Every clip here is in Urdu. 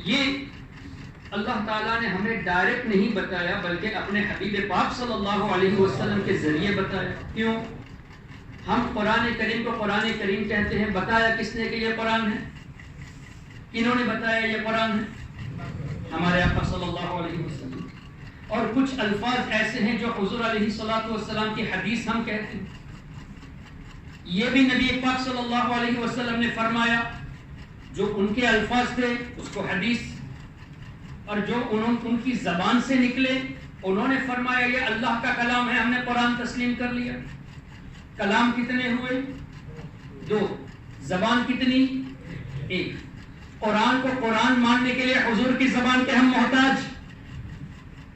یہ اللہ تعالیٰ نے ہمیں ڈائریکٹ نہیں بتایا بلکہ اپنے حبیب پاک صلی اللہ علیہ وسلم کے ذریعے بتایا. کیوں؟ ہم قرآن کریم کو قرآن کریم کہتے ہیں. بتایا کس نے کہ یہ قرآن ہے؟ کنہوں نے بتایا یہ قرآن ہے؟ ہمارے آقا صلی اللہ علیہ وسلم. اور کچھ الفاظ ایسے ہیں جو حضور علیہ الصلوۃ والسلام کی حدیث ہم کہتے ہیں. یہ بھی نبی پاک صلی اللہ علیہ وسلم نے فرمایا. جو ان کے الفاظ تھے اس کو حدیث، اور جو ان کی زبان سے نکلے انہوں نے فرمایا یہ اللہ کا کلام ہے، ہم نے قرآن تسلیم کر لیا. کلام کتنے ہوئے؟ 2. زبان کتنی؟ 1. قرآن کو قرآن ماننے کے لیے حضور کی زبان کے ہم محتاج،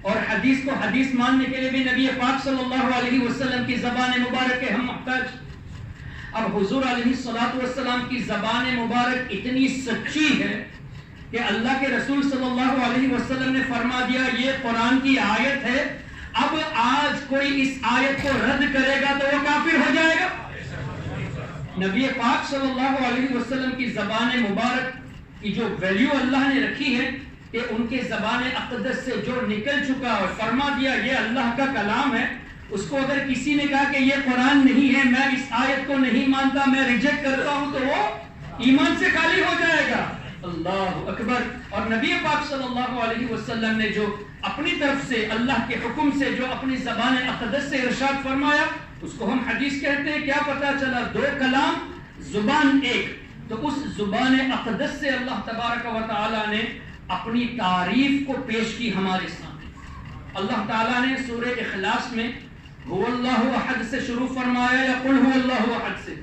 اور حدیث کو حدیث ماننے کے لیے بھی نبی پاک صلی اللہ علیہ وسلم کی زبان مبارک کے ہم محتاج. اب حضور علیہ الصلوۃ والسلام کی زبان مبارک اتنی سچی ہے کہ اللہ کے رسول صلی اللہ علیہ وسلم نے فرما دیا یہ قرآن کی آیت ہے. اب آج کوئی اس آیت کو رد کرے گا تو وہ کافر ہو جائے گا. نبی پاک صلی اللہ علیہ وسلم کی زبان مبارک کی جو ویلیو اللہ نے رکھی ہے کہ ان کے زبان اقدس سے جو نکل چکا اور فرما دیا یہ اللہ کا کلام ہے، اس کو اگر کسی نے کہا کہ یہ قرآن نہیں ہے، میں اس آیت کو نہیں مانتا، میں ریجیکٹ کرتا ہوں، تو وہ ایمان سے خالی ہو جائے گا. اللہ اکبر. اور نبی پاک صلی اللہ علیہ وسلم نے جو اپنی طرف سے اللہ کے حکم سے جو اپنی زبان اقدس سے ارشاد فرمایا اس کو ہم حدیث کہتے ہیں. کیا پتا چلا؟ 2 کلام، زبان 1. تو اس زبان اقدس سے اللہ تبارک و تعالی نے اپنی تعریف کو پیش کی ہمارے سامنے. اللہ تعالیٰ نے سورہ اخلاص میں هو اللہ احد سے شروع فرمایا یا قل هو اللہ احد سے؟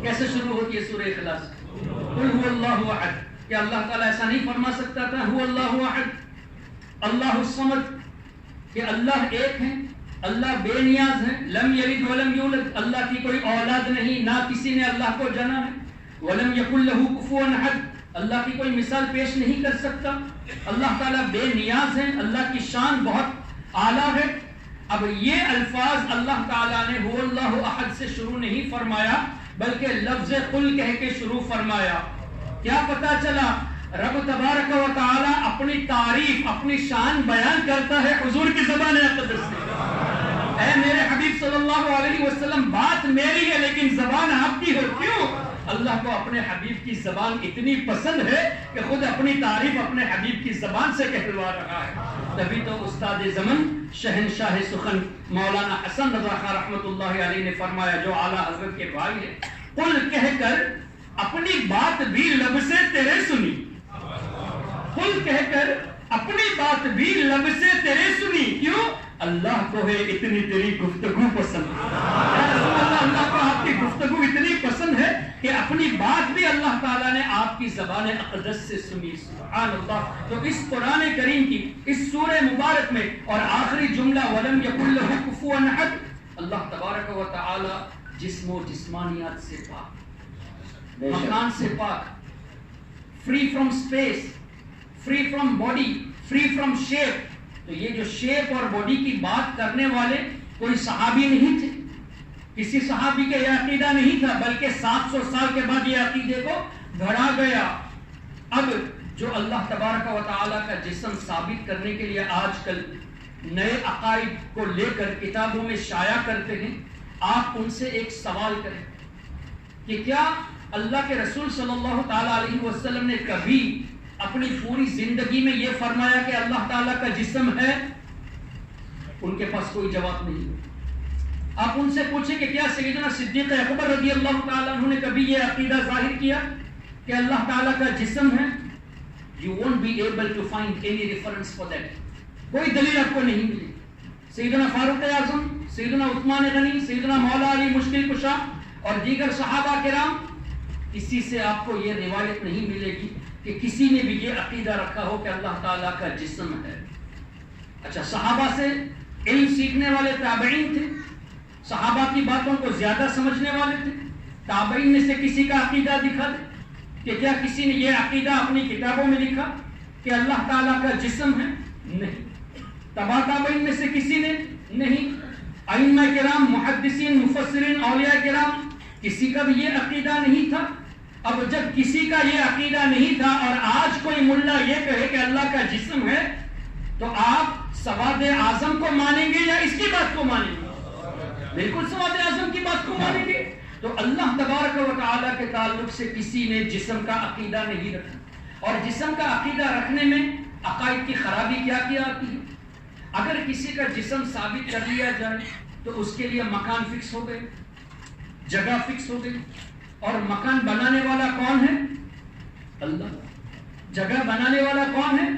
کیسے شروع ہوتی ہے سورہ اخلاص؟ قل هو اللہ احد. کیا اللہ تعالیٰ ایسا نہیں فرما سکتا تھا هو اللہ احد، اللہ الصمد، کہ اللہ ایک ہے، اللہ بے نیاز ہے، لم یلد ولم یولد، اللہ کی کوئی اولاد نہیں، نہ کسی نے اللہ کو جنا ہے، ولم یکن له کفوا احد، اللہ کی کوئی مثال پیش نہیں کر سکتا. اللہ تعالیٰ بے نیاز ہے، اللہ کی شان بہت اعلیٰ ہے. اب یہ الفاظ اللہ تعالیٰ نے هو اللہ احد سے شروع نہیں فرمایا بلکہ لفظ قل کہہ کے شروع فرمایا. کیا پتا چلا؟ رب تبارک و تعالیٰ اپنی تعریف، اپنی شان بیان کرتا ہے حضور کی زبان اقدس سے. اے میرے حبیب صلی اللہ علیہ وسلم، بات میری ہے لیکن زبان آپ کی ہو. کیوں؟ اللہ کو اپنے حبیب کی زبان اتنی پسند ہے کہ خود اپنی تعریف اپنے حبیب کی زبان سے کہلوا رہا ہے. تبھی تو استاد زمن شہنشاہ سخن مولانا حسن رضا خان رحمۃ اللہ علیہ نے فرمایا، جو اعلیٰ حضرت کے بھائی ہے، قل کہہ کر اپنی بات بھی لب سے تیرے سنی. قل کہہ کر اپنی بات بھی لب سے تیرے سنی. کیوں؟ اللہ کو ہے اتنی تیری گفتگو پسند. اللہ کو آپ کی گفتگو اتنی پسند ہے کہ اپنی بات بھی اللہ تعالیٰ نے آپ کی زبان اقدس سے سنی. سبحان اللہ. تو اس قرآن کریم کی اس سورہ مبارک میں اور آخری جملہ وَلَمْ يَكُنْ لَهُ كُفُوًا أَحَدٌ، اللہ تبارک و تعالی جسم و جسمانیات سے پاک، مکان سے پاک، free from space, free from body, free from shape. تو یہ جو شیپ اور باڈی کی بات کرنے والے کوئی صحابی نہیں تھے، کسی صحابی کا یہ عقیدہ نہیں تھا، بلکہ 700 سال کے بعد یہ عقیدے کو گھڑا گیا. اب جو اللہ تبارک و تعالیٰ کا جسم ثابت کرنے کے لیے آج کل نئے عقائد کو لے کر کتابوں میں شائع کرتے ہیں، آپ ان سے ایک سوال کریں کہ کیا اللہ کے رسول صلی اللہ تعالیٰ علیہ وسلم نے کبھی اپنی پوری زندگی میں یہ فرمایا کہ اللہ تعالیٰ کا جسم ہے؟ ان کے پاس کوئی جواب نہیں. آپ ان سے پوچھیں کہ کیا سیدنا صدیق اکبر رضی اللہ تعالیٰ عنہ نے کبھی یہ عقیدہ ظاہر کیا کہ اللہ تعالیٰ کا جسم ہے؟ You won't be able to find any reference for that. کوئی دلیل آپ کو نہیں ملی. سیدنا فاروق اعظم، سیدنا عثمان غنی، سیدنا مولا علی مشکل کشا اور دیگر صحابہ کرام، کسی سے آپ کو یہ روایت نہیں ملے گی کہ کسی نے بھی یہ عقیدہ رکھا ہو کہ اللہ تعالیٰ کا جسم ہے. اچھا، صحابہ سے علم سیکھنے والے تابعین تھے، صحابہ کی باتوں کو زیادہ سمجھنے والے تھے. تابعین میں سے کسی کا عقیدہ دکھا دے کہ کیا کسی نے یہ عقیدہ اپنی کتابوں میں لکھا کہ اللہ تعالیٰ کا جسم ہے؟ نہیں. تبا تابعین میں سے کسی نے نہیں. ائمہ کرام، محدثین، مفسرین، اولیاء کرام، کسی کا بھی یہ عقیدہ نہیں تھا. اب جب کسی کا یہ عقیدہ نہیں تھا اور آج کوئی ملا یہ کہے کہ اللہ کا جسم ہے تو آپ سواد اعظم کو مانیں گے یا اس کی بات کو مانیں گے؟ بالکل سواد اعظم کی بات کو مانیں گے. تو اللہ تبارک و تعالیٰ کے تعلق سے کسی نے جسم کا عقیدہ نہیں رکھا. اور جسم کا عقیدہ رکھنے میں عقائد کی خرابی کیا آتی ہے؟ اگر کسی کا جسم ثابت کر لیا جائے تو اس کے لیے مکان فکس ہو گئے, جگہ فکس ہو گئی. اور مکان بنانے والا کون ہے؟ اللہ. جگہ بنانے والا کون ہے؟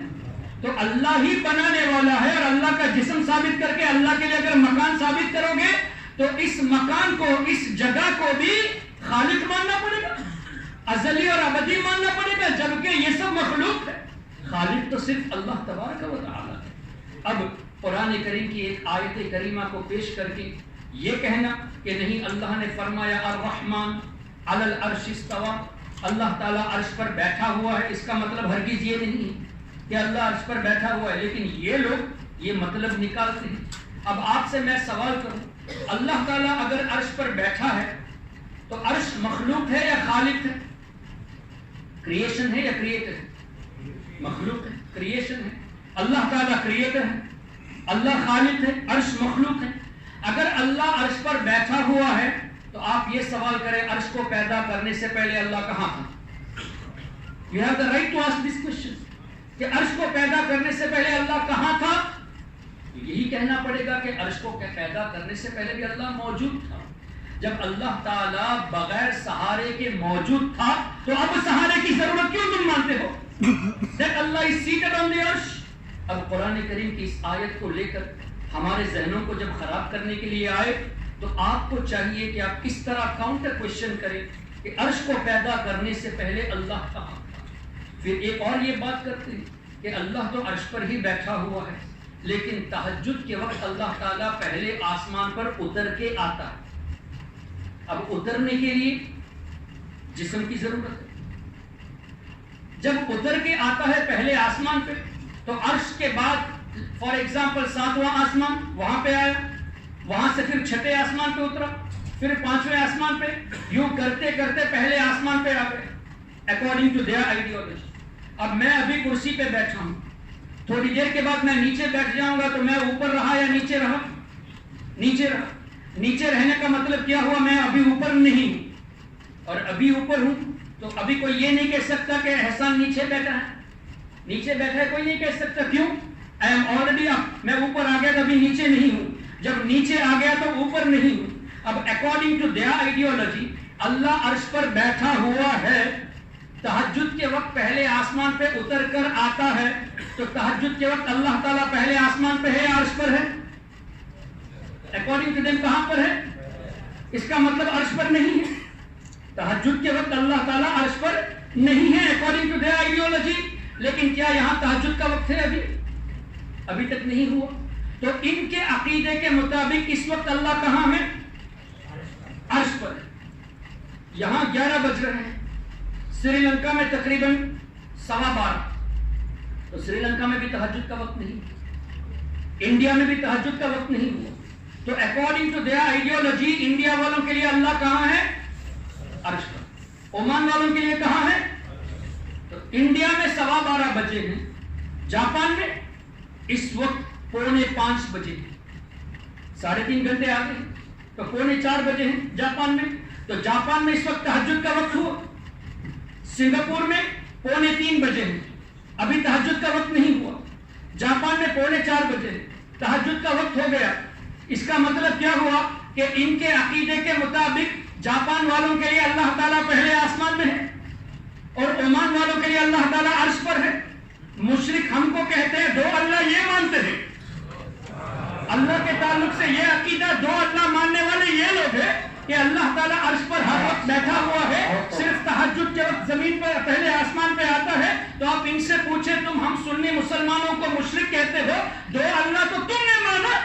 تو اللہ ہی بنانے والا ہے. اور اللہ کا جسم ثابت کر کے اللہ کے لیے اگر مکان ثابت کرو گے تو اس مکان کو, اس جگہ کو بھی خالق ماننا پڑے گا, ازلی اور ابدی ماننا پڑے گا, جبکہ یہ سب مخلوق ہے. خالق تو صرف اللہ تبارک و تعالی ہے. اب قرآن کریم کی ایک آیت کریمہ کو پیش کر کے یہ کہنا کہ نہیں اللہ نے فرمایا الرحمن علی العرش استوى, اللہ تعالیٰ عرش پر بیٹھا ہوا ہے, اس کا مطلب ہرگز یہ نہیں ہے کہ اللہ عرش پر بیٹھا ہوا ہے. لیکن یہ لوگ یہ مطلب نکالتے ہیں. اب آپ سے میں سوال کروں, اللہ تعالیٰ اگر عرش پر بیٹھا ہے تو عرش مخلوق ہے یا خالق ہے؟ کریشن ہے یا کریٹر ہے؟ مخلوق ہے, کریشن ہے. اللہ تعالیٰ کریٹر ہے, اللہ خالق ہے, عرش مخلوق ہے. اگر اللہ عرش پر بیٹھا ہوا ہے تو آپ یہ سوال کریں عرش کو پیدا کرنے سے پہلے اللہ کہاں تھا؟ You have the right to ask this question کہ عرش کو پیدا کرنے سے پہلے اللہ کہاں تھا؟ یہی کہنا پڑے گا کہ عرش کو پیدا کرنے سے پہلے بھی اللہ موجود تھا. جب اللہ تعالیٰ بغیر سہارے کے موجود تھا تو اب سہارے کی ضرورت کیوں تم مانتے ہو؟ That Allah is seated on the arsh. اب قرآن کریم کی اس آیت کو لے کر ہمارے ذہنوں کو جب خراب کرنے کے لیے آئے تو آپ کو چاہیے کہ آپ کس طرح کاؤنٹر کوشچن کریں کہ عرش کو پیدا کرنے سے پہلے اللہ کہاں تھا. پھر ایک اور یہ بات کرتے ہیں کہ اللہ تو عرش پر ہی بیٹھا ہوا ہے, لیکن تہجد کے وقت اللہ تعالیٰ پہلے آسمان پر اتر کے آتا ہے. اب اترنے کے لیے جسم کی ضرورت ہے. جب اتر کے آتا ہے پہلے آسمان پہ تو عرش کے بعد فار ایگزامپل 7واں آسمان وہاں پہ آیا, وہاں سے پھر 6 آسمان پہ اترا, پھر 5ویں آسمان پہ, یوں کرتے کرتے پہلے آسمان پہ آ گئے اکارڈنگ ٹو دیئر آئیڈیالوجی. اب میں ابھی کرسی پہ بیٹھا ہوں, تھوڑی دیر کے بعد میں نیچے بیٹھ جاؤں گا تو میں اوپر رہا یا نیچے رہا؟ نیچے رہا. نیچے رہنے کا مطلب کیا ہوا؟ میں ابھی اوپر نہیں ہوں. اور ابھی اوپر ہوں تو ابھی کوئی یہ نہیں کہہ سکتا کہ احسان نیچے بیٹھا ہے. نیچے بیٹھا ہے کوئی نہیں کہہ سکتا. کیوں؟ I am already up. میں اوپر آ گیا تو ابھی نیچے نہیں ہوں. جب نیچے آ گیا تو اوپر نہیں ہوں. اب اکارڈنگ ٹو دیئر آئیڈیالوجی اللہ عرش پر بیٹھا ہوا ہے. تہجد کے وقت پہلے آسمان پہ اتر کر آتا ہے تو تہجد کے وقت اللہ تعالیٰ پہلے آسمان پہ ہے یا عرش پر ہے؟ اکارڈنگ ٹو دیم کہاں پر ہے؟ اس کا مطلب عرش پر نہیں ہے. تہجد کے وقت اللہ تعالیٰ عرش پر نہیں ہے اکارڈنگ ٹو دیئر آئیڈیالوجی. لیکن کیا یہاں تہجد کا وقت ہے؟ ابھی تک نہیں ہوا. تو ان کے عقیدے کے مطابق اس وقت اللہ کہاں ہے؟ عرش پر. یہاں 11 بج رہے ہیں, سری لنکا میں تقریباً 12:15. تو سری لنکا میں بھی تہجد کا وقت نہیں, انڈیا میں بھی تہجد کا وقت نہیں ہوا. تو according to their ideology India والوں کے لیے اللہ کہاں ہے؟ عرش پر. عمان والوں کے لیے کہاں ہے؟ تو انڈیا میں 12:15 بجے ہیں, جاپان میں اس وقت 4:45 بجے ہیں, 3.5 گھنٹے آگے ہیں. تو 3:45 بجے ہیں جاپان میں. تو جاپان میں اس وقت تہجد کا وقت ہوا. سنگاپور میں 3:45 بجے ہیں, ابھی تہجد کا وقت نہیں ہوا. جاپان میں 3:45 بجے ہیں, تہجد کا وقت ہو گیا. اس کا مطلب کیا ہوا کہ ان کے عقیدے کے مطابق جاپان والوں کے لیے اللہ تعالیٰ پہلے آسمان میں ہے اور عمان والوں کے لیے اللہ تعالیٰ عرش پر ہے. مشرک ہم کو کہتے ہیں 2 اللہ یہ مانتے ہیں. اللہ کے تعلق سے یہ عقیدہ 2 اللہ ماننے والے یہ لوگ ہیں کہ اللہ تعالیٰ عرش پر ہر وقت بیٹھا ہوا ہے, صرف تہجد کے وقت زمین پر پہلے آسمان پہ آتا ہے. تو آپ ان سے پوچھیں تم ہم سنی مسلمانوں کو مشرک کہتے ہو, 2 اللہ تو تم نے مانا.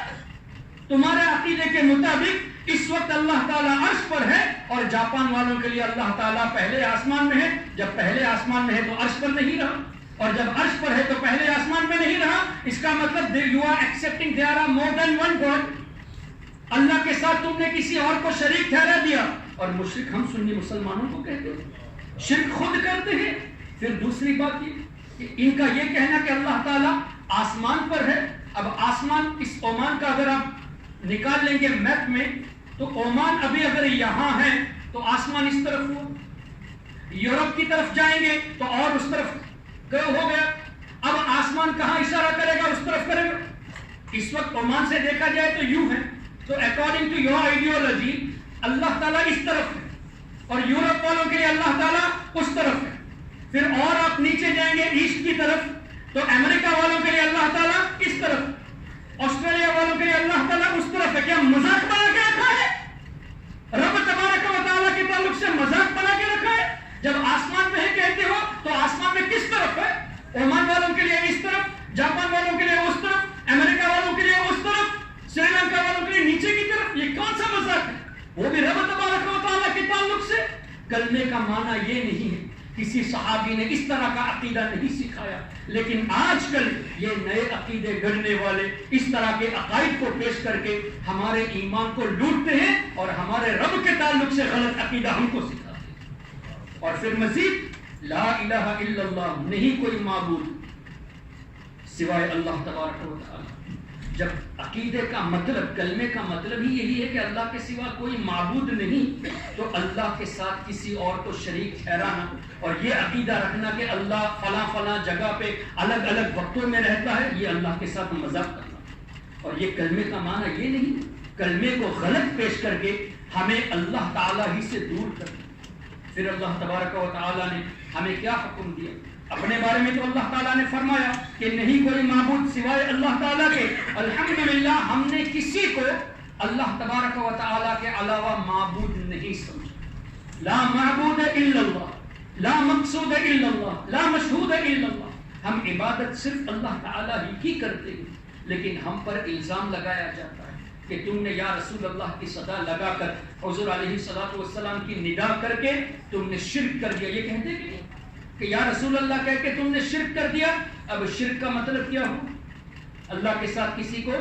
تمہارے عقیدے کے مطابق اس وقت اللہ تعالیٰ عرش پر ہے اور جاپان والوں کے لیے اللہ تعالیٰ پہلے آسمان میں ہے. جب پہلے آسمان میں ہے تو عرش پر نہیں رہا, اور جب عرش پر ہے تو پہلے آسمان میں نہیں رہا. اس کا مطلب you are accepting there are more than one God. اللہ کے ساتھ تم نے کسی اور کو شریک ٹھہرا دیا. اور مشرک ہم سنی مسلمانوں کو کہتے ہیں شرک خود کرتے ہیں. پھر دوسری بات یہ کہ ان کا یہ کہنا کہ اللہ تعالیٰ آسمان پر ہے. اب آسمان اس عمان کا اگر آپ نکال لیں گے میپ میں تو عمان ابھی اگر یہاں ہے تو آسمان اس طرف ہوا. یورپ کی طرف جائیں گے تو اور اس طرف ہو گیا. اب آسمان کہاں اشارہ کرے گا؟ اس طرف کرے گا. اس وقت عمان سے دیکھا جائے تو یوں ہے. تو اکارڈنگ ٹو یور آئیڈیالوجی اللہ تعالیٰ اس طرف ہے اور یورپ والوں کے لیے اللہ تعالیٰ اس طرف ہے. پھر اور آپ نیچے جائیں گے ایسٹ کی طرف تو امریکہ والوں کے لیے اللہ تعالیٰ اس طرف, آسٹریلیا والوں کے لیے اللہ تعالیٰ اس طرف ہے. کیا مذاق بنا کے رکھا ہے؟ رب تبارک و تعالیٰ کے تعلق سے مذاق بنا کے رکھا ہے؟ جب آسمان میں کہتے ہو تو آسمان میں کس طرف ہے؟ عمان والوں کے لیے اس طرف, جاپان والوں کے لیے اس طرف, امریکہ والوں کے لیے اس طرف, سری لنکا والوں کے لیے نیچے کی طرف. یہ کون سا مذاق ہے؟ وہ بھی رب تبارک و تعالیٰ کے تعلق سے. کلمے کا معنی یہ نہیں ہے, کسی صحابی نے اس طرح کا عقیدہ نہیں سکھایا. لیکن آج کل یہ نئے عقیدے گڑھنے والے اس طرح کے عقائد کو پیش کر کے ہمارے ایمان کو لوٹتے ہیں اور ہمارے رب کے تعلق سے غلط عقیدہ ہم کو سکھاتے ہیں. اور پھر مزید لا الہ الا اللہ, نہیں کوئی معبود سوائے اللہ تبارک و تعالی. جب عقیدے کا مطلب, کلمے کا مطلب ہی یہی ہے کہ اللہ کے سوا کوئی معبود نہیں, تو اللہ کے ساتھ کسی اور کو شریک ٹھہرانا اور یہ عقیدہ رکھنا کہ اللہ فلاں فلاں جگہ پہ الگ الگ وقتوں میں رہتا ہے, یہ اللہ کے ساتھ مذاق کرنا. اور یہ کلمے کا معنی یہ نہیں, کلمے کو غلط پیش کر کے ہمیں اللہ تعالیٰ ہی سے دور کرنا. پھر اللہ تبارک و تعالیٰ نے ہمیں کیا حکم دیا اپنے بارے میں؟ تو اللہ تعالیٰ نے فرمایا کہ نہیں کوئی معبود سوائے اللہ تعالیٰ کے. الحمدللہ ہم نے کسی کو اللہ تبارک و تعالیٰ کے علاوہ معبود نہیں سمجھا. لا معبود الا اللہ, لا مقصود الا اللہ, لا مشہود الا اللہ. ہم عبادت صرف اللہ تعالیٰ ہی کی کرتے ہیں, لیکن ہم پر الزام لگایا جاتا ہے کہ تم نے یا رسول اللہ کی صدا لگا کر حضور علیہ الصلوۃ والسلام کی ندا کر کے تم نے شرک کر دیا. یہ کہتے کہ نہیں کہ یا رسول اللہ کہہ کے تم نے شرک کر دیا. اب شرک کا مطلب کیا ہو؟ اللہ کے ساتھ کسی کو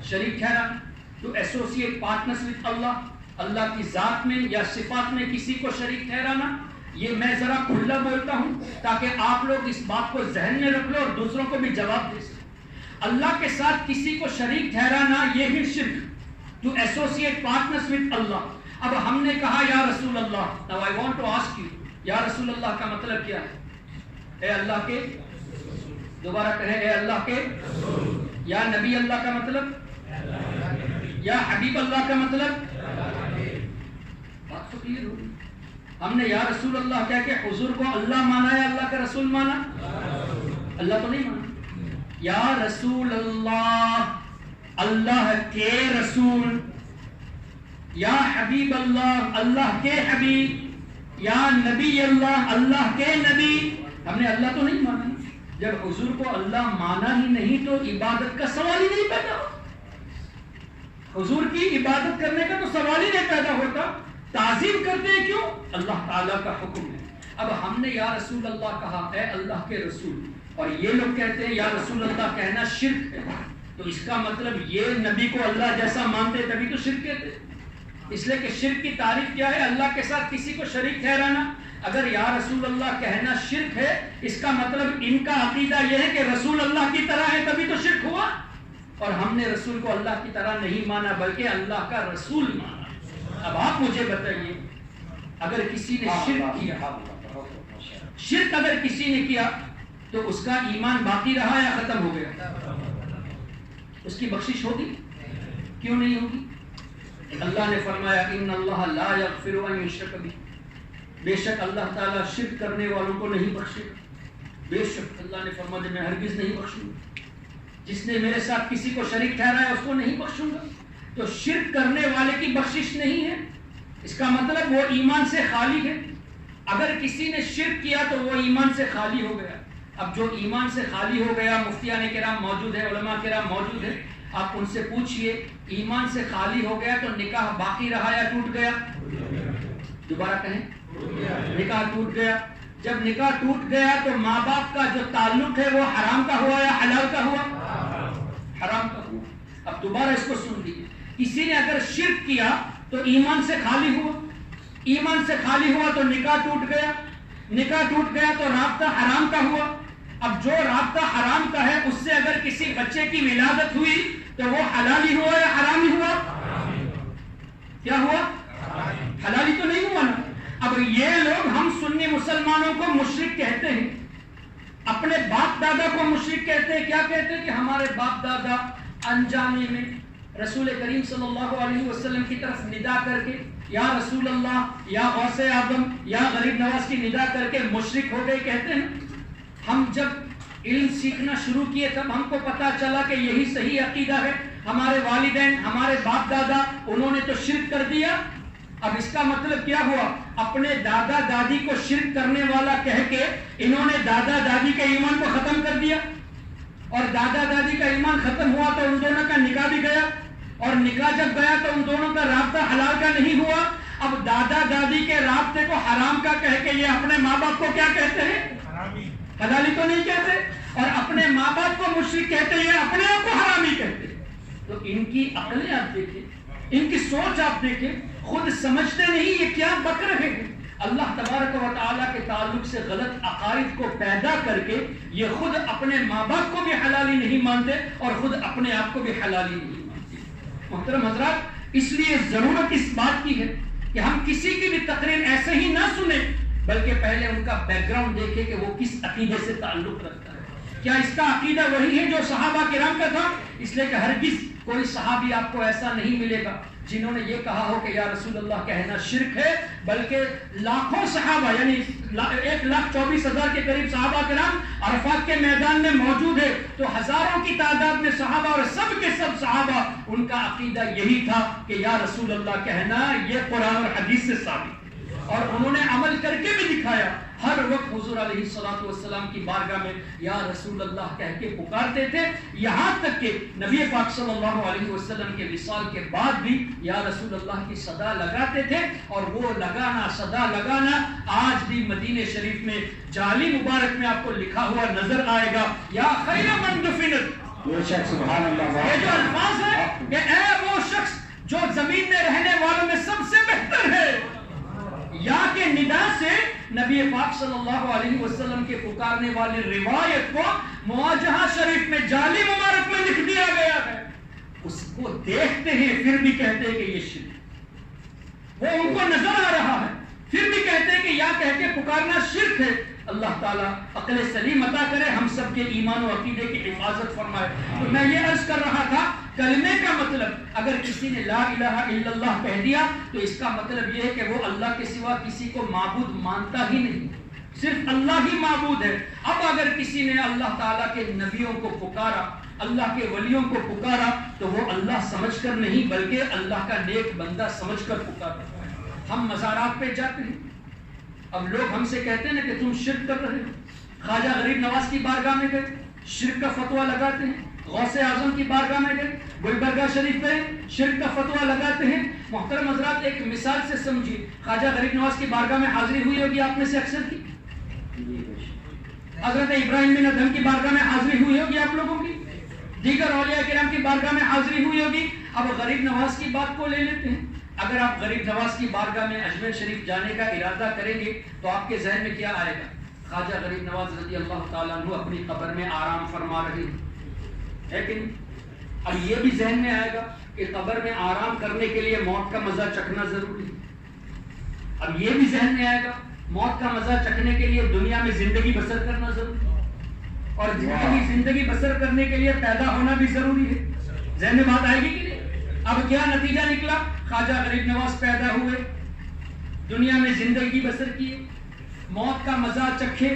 شریک ٹھہرانا. تو ایسوسیٹ پارٹنرز وتھ اللہ, اللہ کی ذات میں یا صفات میں کسی کو شریک ٹھہرانا. یہ میں ذرا کھلا بولتا ہوں تاکہ آپ لوگ اس بات کو ذہن میں رکھ لو اور دوسروں کو بھی جواب دے سکیں. اللہ کے ساتھ کسی کو شریک ٹھہرانا یہ بھی شرک, to associate partners with Allah. اب ہم نے کہا یا رسول اللہ, now I want to ask you, یا رسول اللہ کا مطلب کیا ہے؟ اے اللہ کے, دوبارہ کہیں اے اللہ کے. یا نبی اللہ کا مطلب, یا حبیب اللہ کا مطلب. بات تو کلیئر ہوگی. ہم نے یا رسول اللہ کہہ کے حضور کو اللہ مانا یا اللہ کا رسول مانا؟ اللہ تو نہیں مانا. یا رسول اللہ, اللہ کے رسول. یا حبیب اللہ, اللہ کے حبیب. یا نبی اللہ, اللہ کے نبی. ہم نے اللہ تو نہیں مانا. جب حضور کو اللہ مانا ہی نہیں تو عبادت کا سوال ہی نہیں پیدا ہوتا. حضور کی عبادت کرنے کا تو سوال ہی نہیں پیدا ہوتا. تعظیم کرتے ہیں کیوں؟ اللہ تعالیٰ کا حکم ہے. اب ہم نے یا رسول اللہ کہا, اے اللہ کے رسول, اور یہ لوگ کہتے ہیں یا رسول اللہ کہنا شرک ہے. تو اس کا مطلب یہ نبی کو اللہ جیسا مانتے تبھی تو شرک کہتے ہیں. اس لیے کہ شرک کی تعریف کیا ہے؟ اللہ کے ساتھ کسی کو شریک ٹھہرانا. اگر یا رسول اللہ کہنا شرک ہے, اس کا مطلب ان کا عقیدہ یہ ہے کہ رسول اللہ کی طرح ہے تبھی تو شرک ہوا. اور ہم نے رسول کو اللہ کی طرح نہیں مانا بلکہ اللہ کا رسول مانا. اب آپ مجھے بتائیے, اگر کسی نے شرک کیا, شرک اگر کسی نے کیا تو اس کا ایمان باقی رہا یا ختم ہو گیا؟ اس کی بخشش ہوگی؟ کیوں نہیں ہوگی؟ اللہ نے فرمایا ان اللہ لا یغفر ان یشرک بہ, بے شک اللہ تعالیٰ شرک کرنے والوں کو نہیں بخشے گا. بے شک اللہ نے فرمایا میں ہرگز نہیں بخشوں گا. جس نے میرے ساتھ کسی کو شریک ٹھہرایا اس کو نہیں بخشوں گا. تو شرک کرنے والے کی بخشش نہیں ہے. اس کا مطلب وہ ایمان سے خالی ہے. اگر کسی نے شرک کیا تو وہ ایمان سے خالی ہو گیا. اب جو ایمان سے خالی ہو گیا, مفتیان کرام موجود ہے, علماء کرام موجود ہے, آپ ان سے پوچھئے ایمان سے خالی ہو گیا تو نکاح باقی رہا یا ٹوٹ گیا؟ دوبارہ کہیں, نکاح ٹوٹ گیا. جب نکاح ٹوٹ گیا تو ماں باپ کا جو تعلق ہے وہ حرام کا ہوا یا حلال کا ہوا؟ حرام کا ہوا. اب دوبارہ اس کو سن لیجیے, کسی نے اگر شرک کیا تو ایمان سے خالی ہوا, ایمان سے خالی ہوا تو نکاح ٹوٹ گیا. نکاح ٹوٹ گیا تو رابطہ حرام کا ہوا. اب جو رابطہ حرام کا ہے اس سے اگر کسی بچے کی ولادت ہوئی تو وہ حلالی ہوا یا حرامی ہوا؟ کیا ہوا؟ حلالی تو نہیں ہوا نا. اب یہ لوگ ہم سنی مسلمانوں کو مشرک کہتے ہیں, اپنے باپ دادا کو مشرک کہتے ہیں. کیا کہتے ہیں؟ کہ ہمارے باپ دادا انجانے میں رسول کریم صلی اللہ علیہ وسلم کی طرف ندا کر کے یا رسول اللہ یا غوث اعظم یا غریب نواز کی ندا کر کے مشرک ہو گئے کہتے ہیں. ہم جب علم سیکھنا شروع کیے تب ہم کو پتا چلا کہ یہی صحیح عقیدہ ہے. ہمارے والدین, ہمارے باپ دادا, انہوں نے تو شرک کر دیا. اب اس کا مطلب کیا ہوا؟ اپنے دادا دادی کو شرک کرنے والا کہہ کے انہوں نے دادا دادی کے ایمان کو ختم کر دیا, اور دادا دادی کا ایمان ختم ہوا تو ان دونوں کا نکاح بھی گیا, اور نکاح جب گیا تو ان دونوں کا رابطہ حلال کا نہیں ہوا. اب دادا دادی کے رابطے کو حرام کا کہہ کے یہ اپنے ماں باپ کو کیا کہتے ہیں؟ حلالی تو نہیں کہتے. اور اپنے ماں باپ کو مشرک کہتے ہیں, اپنے آپ کو حرامی کہتے ہیں. تو ان کی عقلیں آپ دیکھیں, ان کی سوچ آپ دیکھیں, خود سمجھتے نہیں یہ کیا بک رہے ہیں. اللہ تبارک و تعالیٰ کے تعلق سے غلط عقائد کو پیدا کر کے یہ خود اپنے ماں باپ کو بھی حلالی نہیں مانتے اور خود اپنے آپ کو بھی حلالی نہیں مانتے. محترم حضرات, اس لیے ضرورت اس بات کی ہے کہ ہم کسی کی بھی تقریر ایسے ہی نہ سنیں, بلکہ پہلے ان کا بیک گراؤنڈ دیکھیں کہ وہ کس عقیدے سے تعلق رکھتا ہے. کیا اس کا عقیدہ وہی ہے جو صحابہ کرام کا تھا؟ اس لیے کہ ہرگز کوئی صحابی آپ کو ایسا نہیں ملے گا جنہوں نے یہ کہا ہو کہ یا رسول اللہ کہنا شرک ہے, بلکہ لاکھوں صحابہ یعنی 1,24,000 کے قریب صحابہ کرام عرفات کے میدان میں موجود ہے, تو ہزاروں کی تعداد میں صحابہ اور سب کے سب صحابہ ان کا عقیدہ یہی تھا کہ یا رسول اللہ کہنا یہ قرآن اور حدیث سے ثابت, اور انہوں نے عمل کر کے بھی دکھایا. ہر وقت حضور علیہ الصلوۃ والسلام کی بارگاہ میں یا رسول اللہ کہہ کے پکارتے تھے, یہاں تک کہ نبی پاک صلی اللہ علیہ وسلم کے وصال کے بعد بھی یا رسول اللہ کی صدا لگاتے تھے. اور وہ لگانا, صدا لگانا آج بھی مدینہ شریف میں جعلی مبارک میں آپ کو لکھا ہوا نظر آئے گا, یا خیر من دفنت. سبحان اللہ. یہ جو الفاظ ہے کہ اے وہ شخص جو زمین میں رہنے والوں میں سب سے بہتر ہے, یا کہ ندا سے نبی پاک صلی اللہ علیہ وسلم کے پکارنے والی روایت کو مواجہہ شریف میں جعلی مبارک میں لکھ دیا گیا ہے. اس کو دیکھتے ہیں پھر بھی کہتے ہیں کہ یہ شرک, وہ ان کو نظر آ رہا ہے پھر بھی کہتے ہیں کہ یا کہہ کے پکارنا شرک ہے. اللہ تعالیٰ عقل سلیم عطا کرے, ہم سب کے ایمان و عقیدے کی حفاظت فرمائے. تو میں یہ عرض کر رہا تھا, کلمے کا مطلب اگر کسی نے لا الہ الا اللہ کہہ دیا تو اس کا مطلب یہ ہے کہ وہ اللہ کے سوا کسی کو معبود مانتا ہی نہیں, صرف اللہ ہی معبود ہے. اب اگر کسی نے اللہ تعالیٰ کے نبیوں کو پکارا, اللہ کے ولیوں کو پکارا, تو وہ اللہ سمجھ کر نہیں بلکہ اللہ کا نیک بندہ سمجھ کر پکارا. ہم مزارات پہ جاتے ہیں, اب لوگ ہم سے کہتے ہیں نا کہ تم شرک کر رہے ہو. خواجہ غریب نواز کی بارگاہ میں گئے, شرک کا فتویٰ لگاتے ہیں. غوث اعظم کی بارگاہ میں گئے, گلبرگہ شریف گئے, شرک کا فتویٰ لگاتے ہیں. محترم حضرات, ایک مثال سے سمجھیے, خواجہ غریب نواز کی بارگاہ میں حاضری ہوئی ہوگی آپ میں سے اکثر کی. حضرت ابراہیم بن ادہم کی بارگاہ میں حاضری ہوئی ہوگی آپ لوگوں کی, دیگر اولیاء کرام کی بارگاہ میں حاضری ہوئی ہوگی. اب غریب نواز کی بات کو لے لیتے ہیں. اگر آپ غریب نواز کی بارگاہ میں اجمیر شریف جانے کا ارادہ کریں گے تو آپ کے ذہن میں کیا آئے گا؟ خواجہ غریب نواز رضی اللہ تعالیٰ عنہ اپنی قبر میں آرام فرما رہے ہیں, لیکن اب یہ بھی ذہن میں آئے گا کہ قبر میں آرام کرنے کے لیے موت کا مزہ چکھنا ضروری ہے. اب یہ بھی ذہن میں آئے گا موت کا مزہ چکھنے کے لیے دنیا میں زندگی بسر کرنا ضروری ہے, اور زندگی بسر کرنے کے لیے پیدا ہونا بھی ضروری ہے. ذہن میں بات آئے گی کہ نہیں؟ اب کیا نتیجہ نکلا؟ خواجہ غریب نواز پیدا ہوئے, دنیا میں زندگی بسر کیے, موت کا مزہ چکھے,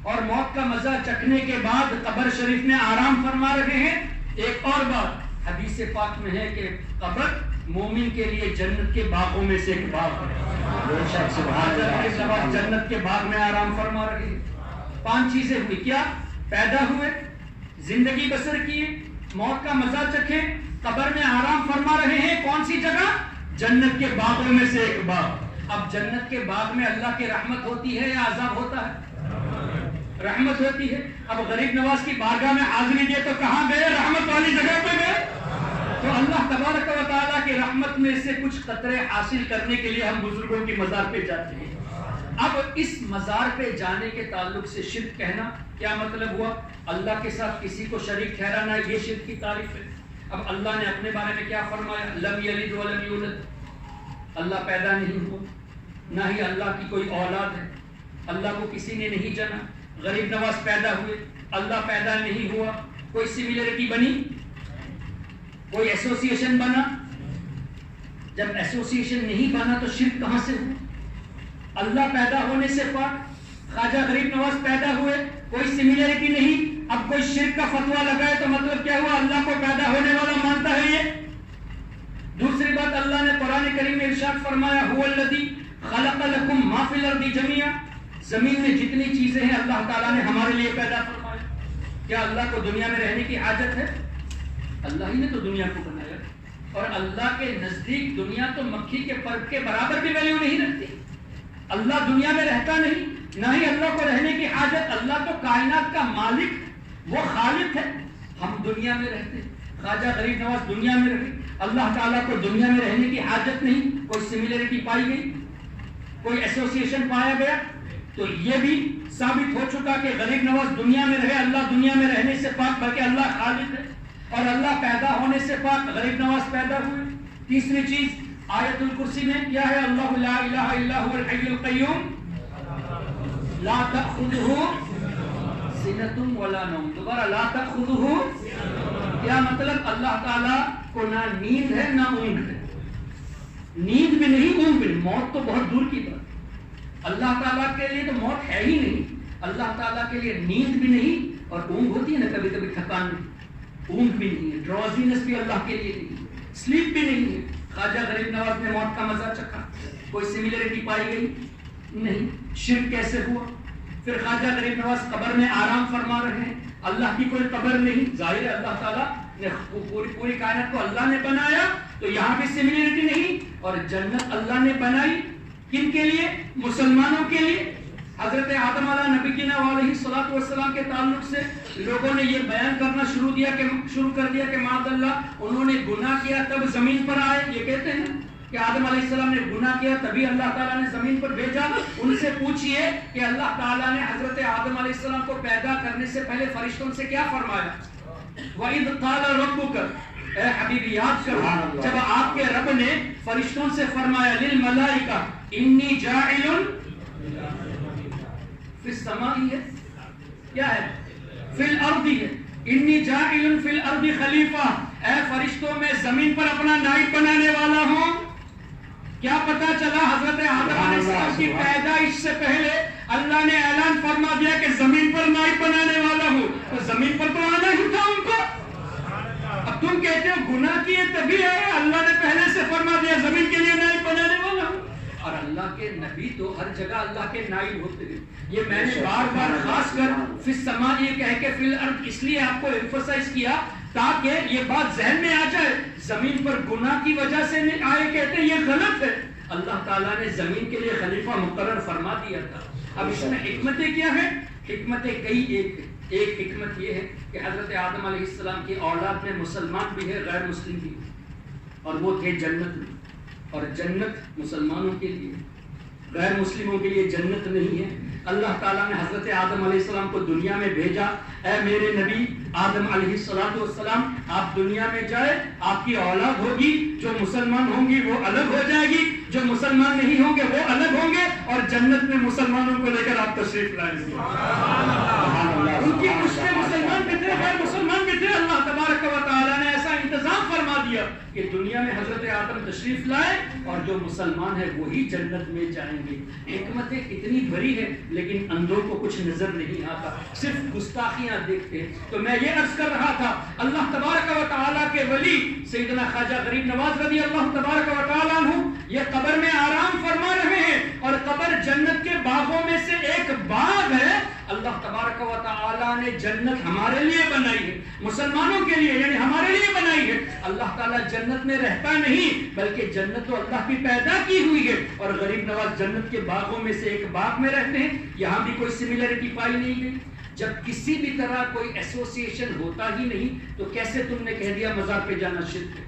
اور موت کا مزہ چکھنے کے بعد قبر شریف میں آرام فرما رہے ہیں. ایک اور بات حدیث پاک میں ہے کہ قبر مومن کے لیے جنت کے باغوں میں سے ایک باغ ہے. جنت کے باغ میں آرام فرما رہے ہیں. 5 چیزیں ہوئی. کیا؟ پیدا ہوئے, زندگی بسر کیے, موت کا مزہ چکھے, قبر میں آرام فرما رہے ہیں. کون سی جگہ؟ جنت کے باغوں میں سے ایک باغ. اب جنت کے باغ میں اللہ کی رحمت ہوتی ہے یا عذاب ہوتا ہے؟ رحمت ہوتی ہے. اب غریب نواز کی بارگاہ میں حاضری دیے تو کہاں گئے؟ رحمت والی جگہ پہ گئے. تو اللہ تبارک و تعالیٰ کی رحمت میں سے کچھ قطرے حاصل کرنے کے لیے ہم بزرگوں کی مزار پہ جاتے ہیں. اب اس مزار پہ جانے کے تعلق سے شرک کہنا کیا مطلب ہوا؟ اللہ کے ساتھ کسی کو شریک ٹھہرانا، یہ شرک کی تعریف ہے۔ اب اللہ نے اپنے بارے میں کیا فرمایا؟ لم یلد ولم یولد، اللہ پیدا نہیں ہوا، نہ ہی اللہ کی کوئی اولاد ہے، اللہ کو کسی نے نہیں جنا۔ غریب نواز پیدا ہوئے، اللہ پیدا نہیں ہوا، کوئی سملیرٹی بنی، کوئی ایسوسیشن بنا؟ جب ایسوسیشن نہیں بنا تو شرک کہاں سے ہوا؟ اللہ پیدا ہونے سے پاک، خواجہ غریب نواز پیدا ہوئے، کوئی سملیرٹی نہیں، اب کوئی شرک کا فتویٰ لگائے تو مطلب کیا ہوا؟ اللہ کو پیدا ہونے والا مانتا ہے یہ۔ دوسری بات، اللہ نے قرآن کریم میں ارشاد فرمایا هو الذی خلق لکم ما فی الارض جميعا، زمین میں جتنی چیزیں ہیں اللہ تعالیٰ نے ہمارے لیے پیدا فرمایا۔ کیا اللہ کو دنیا میں رہنے کی حاجت ہے؟ اللہ ہی نے تو دنیا کو بنایا، اور اللہ کے نزدیک دنیا تو مکھی کے پر کے برابر بھی ویلیو نہیں رکھتی۔ اللہ دنیا میں رہتا نہیں، نہ ہی اللہ کو رہنے کی حاجت۔ اللہ تو کائنات کا مالک، وہ خالق ہے، ہم دنیا میں رہتے ہیں۔ خواجہ غریب نواز دنیا میں رہے، اللہ تعالیٰ کو دنیا میں رہنے کی حاجت نہیں۔ کوئی سملیرٹی پائی گئی، کوئی ایسوسیشن پایا گیا، تو یہ بھی ثابت ہو چکا کہ غریب نواز دنیا میں رہے، اللہ دنیا میں رہنے سے پاک، بلکہ اللہ خالق ہے، اور اللہ پیدا ہونے سے پاک، غریب نواز پیدا ہوئے۔ تیسری چیز آیت الکرسی میں کیا ہے؟ اللہ لا الہ الا هو الحی القیوم لا تأخذہ سنۃ ولا نوم۔ دوبارہ لا تأخذہ، کیا مطلب؟ اللہ تعالیٰ کو نہ نیند ہے نہ اونگ ہے، نیند بھی نہیں اونگ بھی نہیں، موت تو بہت دور کی بات، اللہ تعالیٰ کے لیے تو موت ہے ہی نہیں۔ اللہ تعالیٰ کے لیے نیند بھی نہیں، اور اونگ ہوتی ہے نا کبھی کبھی تھکان میں، اونگ بھی نہیں ہے، ڈراؤزینس بھی اللہ کے لیے نہیں ہے، سلیپ بھی نہیں ہے۔ خواجہ غریب نواز نے موت کا مزہ چکھا، کوئی سملیرٹی پائی گئی نہیں۔ شرک کیسے ہوا؟ پھر خواجہ غریب نواز قبر میں آرام فرما رہے ہیں، اللہ کی کوئی قبر نہیں، ظاہر ہے اللہ تعالیٰ نے پوری کائنات کو اللہ نے بنایا، تو یہاں بھی سملیرٹی نہیں۔ اور جنت اللہ نے بنائی کن کے لیے؟ مسلمانوں کے لیے۔ حضرت آدم علیہ نبینا علیہ الصلوۃ والسلام کے تعلق سے لوگوں نے یہ بیان کرنا شروع کر دیا کہ معاذ اللہ انہوں نے گناہ کیا تب زمین پر آئے۔ یہ کہتے ہیں کہ آدم علیہ السلام نے گناہ کیا تبھی اللہ تعالیٰ نے زمین پر بھیجا۔ ان سے پوچھئے کہ اللہ تعالیٰ نے حضرت آدم علیہ السلام کو پیدا کرنے سے پہلے فرشتوں سے کیا فرمایا؟ وَإِذْ قَالَ رَبُّكَ، اے حبیبی یاد کرو جب آپ کے رب نے فرشتوں سے فرمایا للملائکہ انی جاعل فی السماء ہے، کیا ہے؟ فی الارض ہے، انی جاعل فی الارض خلیفہ، اے فرشتوں میں زمین پر اپنا نائب بنانے والا ہوں۔ کیا پتا چلا؟ حضرت آدم علیہ السلام کی پیدائش سے پہلے اللہ نے اعلان فرما دیا کہ زمین پر نائب بنانے والا ہوں، تو زمین پر تو آنا ہی تھا ان کو۔ اب تم کہتے ہو گناہ کیے تبھی ہے، اللہ نے پہلے سے فرما دیا زمین کے لیے نائب بنانے والا ہوں۔ اور اللہ کے نبی تو ہر جگہ اللہ کے نائب ہوتے ہیں۔ یہ میں نے بار بار خاص کر فی السماء یہ کہہ کے فی الارض اس لیے آپ کو ایمفسائز کیا تاکہ یہ بات ذہن میں آ جائے، زمین پر گناہ کی وجہ سے نہیں آئے، کہتے ہیں یہ غلط ہے۔ اللہ تعالیٰ نے زمین کے لیے خلیفہ مقرر فرما دیا تھا۔ اب اس میں حکمتیں کیا ہیں؟ حکمتیں کئی، ایک حکمت یہ ہے کہ حضرت آدم علیہ السلام کی اولاد میں مسلمان بھی ہے، غیر مسلم بھی ہے، اور وہ تھے جنت میں، اور جنت مسلمانوں کے لیے، غیر مسلموں کے لیے جنت نہیں ہے۔ اللہ تعالیٰ نے حضرت آدم علیہ السلام کو دنیا میں بھیجا، اے میرے نبی آدم علیہ السلام آپ دنیا میں جائے، آپ کی اولاد ہوگی، جو مسلمان ہوں گی وہ الگ ہو جائے گی، جو مسلمان نہیں ہوں گے وہ الگ ہوں گے، اور جنت میں مسلمانوں کو لے کر آپ تشریف لائیں گے۔ ان کی پشتیں مسلمان بھی تھے، غیر مسلمان بھی تھے، اللہ تبارک و تعالیٰ نے ایسا انتظام فرما دیا کہ دنیا میں حضرت آدم تشریف لائے، اور جو مسلمان ہے وہی جنت میں جائیں گے۔ حکمتیں اتنی بڑی ہے لیکن اندھوں کو کچھ نظر نہیں آتا، صرف گستاخیاں دیکھتے ہیں۔ تو میں یہ عرض کر رہا تھا، اللہ تبارک و تعالیٰ کے ولی سیدنا خواجہ غریب نواز رضی اللہ تبارک و تعالیٰ عنہ یہ قبر میں آرام فرما رہے ہیں، اور قبر جنت کے باغوں میں سے ایک باغ ہے۔ اللہ تبارک و تعالیٰ نے جنت ہمارے لیے بنائی ہے، مسلمانوں کے لیے، یعنی ہمارے لیے بنائی ہے۔ اللہ تعالیٰ جنت میں رہتا نہیں، بلکہ جنت تو اللہ کی پیدا کی ہوئی ہے، اور غریب نواز جنت کے باغوں میں سے ایک باغ میں رہتے ہیں۔ یہاں بھی کوئی سملیرٹی پائی نہیں گئی۔ جب کسی بھی طرح کوئی ایسوسیشن ہوتا ہی نہیں تو کیسے تم نے کہہ دیا مزار پہ جانا شرک ہے؟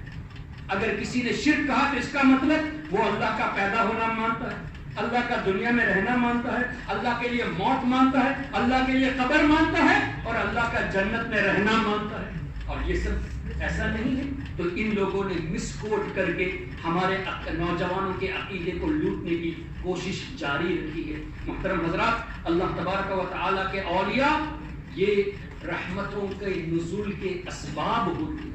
اگر کسی نے شرک کہا تو اس کا مطلب وہ اللہ کا پیدا ہونا مانتا ہے، اللہ کا دنیا میں رہنا مانتا ہے، اللہ کے لیے موت مانتا ہے، اللہ کے لیے قبر مانتا ہے، اور اللہ کا جنت میں رہنا مانتا ہے، اور یہ سب ایسا نہیں ہے، تو ان لوگوں نے مس کوٹ کر کے ہمارے نوجوانوں کے عقیدے کو لوٹنے کی کوشش جاری رکھی ہے۔ محترم حضرات، اللہ تبارک و تعالیٰ کے اولیاء یہ رحمتوں کے نزول کے اسباب ہوتے ہیں۔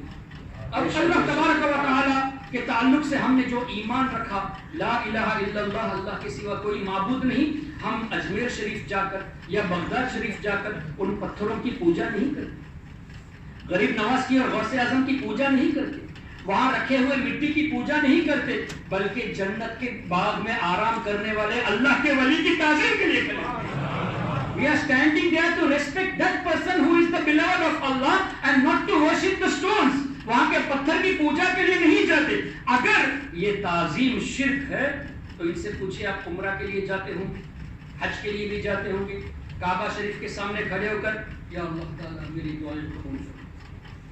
اب اللہ تبارک و تعالیٰ کے تعلق سے ہم نے جو ایمان رکھا، لا الہ الا اللہ، اللہ کے سوا کوئی معبود نہیں، ہم اجمیر شریف جا کر یا بغداد شریف جا کر ان پتھروں کی پوجا نہیں کرتے، غریب نواز کی اور غوث اعظم کی پوجا نہیں کرتے، وہاں رکھے ہوئے مٹی کی پوجا نہیں کرتے، بلکہ جنت کے باغ میں آرام کرنے والے اللہ کے ولی کی تعظیم کے لیے کرتے۔ We are standing there to respect that person who is the beloved of Allah and not to worship the stones. وہاں کے پتھر کی پوجا کے لیے نہیں جاتے۔ اگر یہ تعظیم شرک ہے تو ان سے پوچھیں، آپ عمرہ کے لیے جاتے ہوں، حج کے لیے بھی جاتے ہوں گے، کعبہ شریف کے سامنے کھڑے ہو کر یا اللہ تعالیٰ میری دعائیں قبول فرما،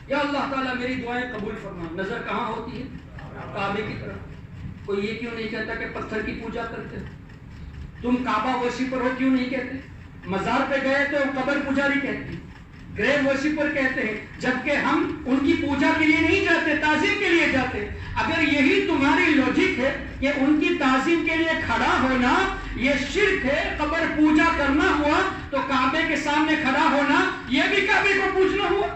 یا اللہ تعالیٰ میری دعائیں قبول فرما، نظر کہاں ہوتی ہے؟ کعبے کی طرف۔ کوئی یہ کیوں نہیں کہتا کہ پتھر کی پوجا کرتے تم کعبہ ورشپر ہو؟ کیوں نہیں کہتے؟ مزار پہ گئے تو قبر پجاری کہتے ہیں، گریو ورشپر کہتے ہیں، جبکہ ہم ان کی پوجا کے لیے نہیں جاتے، تعظیم کے لیے جاتے۔ اگر یہی تمہاری لوجک ہے کہ ان کی تعظیم کے لیے کھڑا ہونا یہ شرک ہے، قبر پوجا کرنا ہوا، تو کعبے کے سامنے کھڑا ہونا یہ بھی کعبے کو پوجنا ہوا۔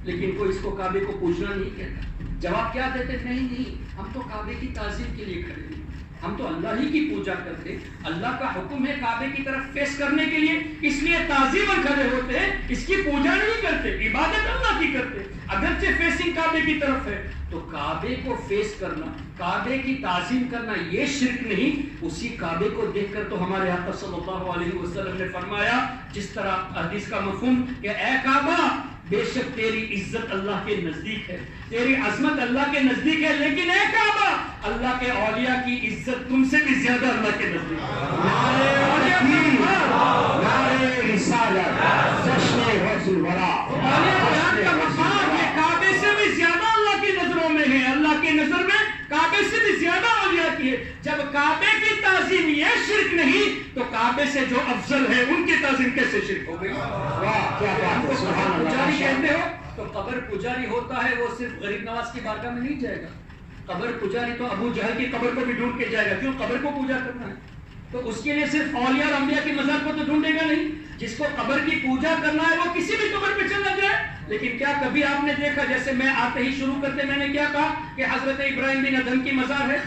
لیکن کوئی اس کو کعبے کو پوجنا نہیں کہتا۔ جواب کیا دیتے؟ نہیں، ہم تو کعبے کی تعظیم کے لیے کھڑے ہیں، ہم تو اللہ ہی کی پوجا کرتے، اللہ کا حکم ہے کعبے کی طرف فیس کرنے کے لیے، اس لیے تعظیماً کھڑے ہوتے ہیں، اس کی پوجا نہیں کرتے، عبادت اللہ کی کرتے۔ اگرچہ فیسنگ کعبے کی طرف ہے تو کعبے کو فیس کرنا، کعبے کی تعظیم کرنا یہ شرک نہیں۔ اسی کعبے کو دیکھ کر تو ہمارے آقا صلی اللہ علیہ وسلم نے فرمایا، جس طرح حدیث کا مفہوم کہ اے کعبہ، بے شک تیری عزت اللہ کے نزدیک ہے، تیری عظمت اللہ کے نزدیک ہے، لیکن اے کعبہ، اللہ کے اولیاء کی عزت تم سے بھی زیادہ اللہ کے نزدیک ہے۔ کعبے سے بھی زیادہ اللہ کی نظروں میں ہے، اللہ کی نظر میں کعبے سے بھی زیادہ اولیاء کی ہے۔ جب کعبے کی تعظیم یہ شرک نہیں تو کعبے سے جو افضل ہے ان کی تعظیم کیسے شرک ہو گئی؟ پجاری کہتے ہو تو قبر پجاری ہوتا ہے، وہ صرف غریب نواز کی بارگاہ میں نہیں جائے گا، قبر پجاری تو ابو جہل کی قبر کو بھی ڈھونڈ کے جائے گا، کیوں؟ قبر کو پوجا کرنا ہے، تو اس کے لیے صرف اولیاء اور انبیاء کی مزار کو تو ڈھونڈے گا نہیں۔ جس کو قبر کی پوجا کرنا ہے وہ کسی بھی قبر پہ چلا جائے۔ لیکن کیا کبھی آپ نے دیکھا، جیسے میں آتے ہی شروع کرتے میں نے کیا کہا کہ حضرت ابراہیم بن ادھم کی مزار ہے،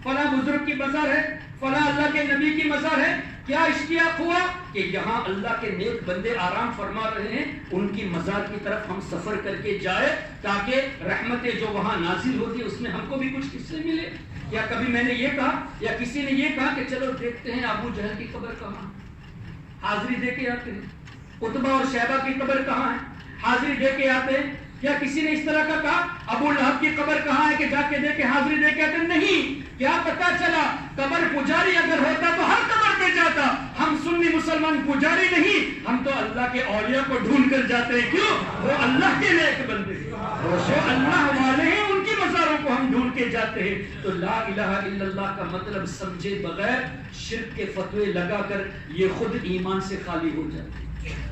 فلاں بزرگ کی مزار ہے، فلاں اللہ کے نبی کی مزار ہے، کیا اشتیاق ہوا کہ یہاں اللہ کے نیک بندے آرام فرما رہے ہیں، ان کی مزار کی طرف ہم سفر کر کے جائے تاکہ رحمتیں جو وہاں نازل ہوتی ہے اس میں ہم کو بھی کچھ حصے ملے۔ یا کبھی میں نے یہ کہا یا کسی نے یہ کہا کہ چلو دیکھتے ہیں ابو جہل کی قبر کہاں، حاضری دے کے آتے ہیں، عتبہ اور شیبہ کی قبر کہاں ہے، حاضری دے کے آتے ہیں۔ یا کسی نے اس طرح کا کہا ابو لہب کی قبر کہاں ہے کہ جا کے دیکھے، حاضری دے کے آتے ہیں؟ نہیں۔ کیا پتا چلا قبر پجاری اگر ہوتا تو ہر قبر پہ جاتا۔ ہم سنی مسلمان پجاری نہیں، ہم تو اللہ کے اولیاء کو ڈھونڈ کر جاتے ہیں، کیوں؟ وہ اللہ کے نیک بندے ہیں، وہ اللہ والے ہیں، ان کی مزاروں کو ہم ڈھونڈ کے جاتے ہیں۔ تو لا الہ الا اللہ کا مطلب سمجھے بغیر شرک کے فتوے لگا کر یہ خود ایمان سے خالی ہو جاتے ہیں۔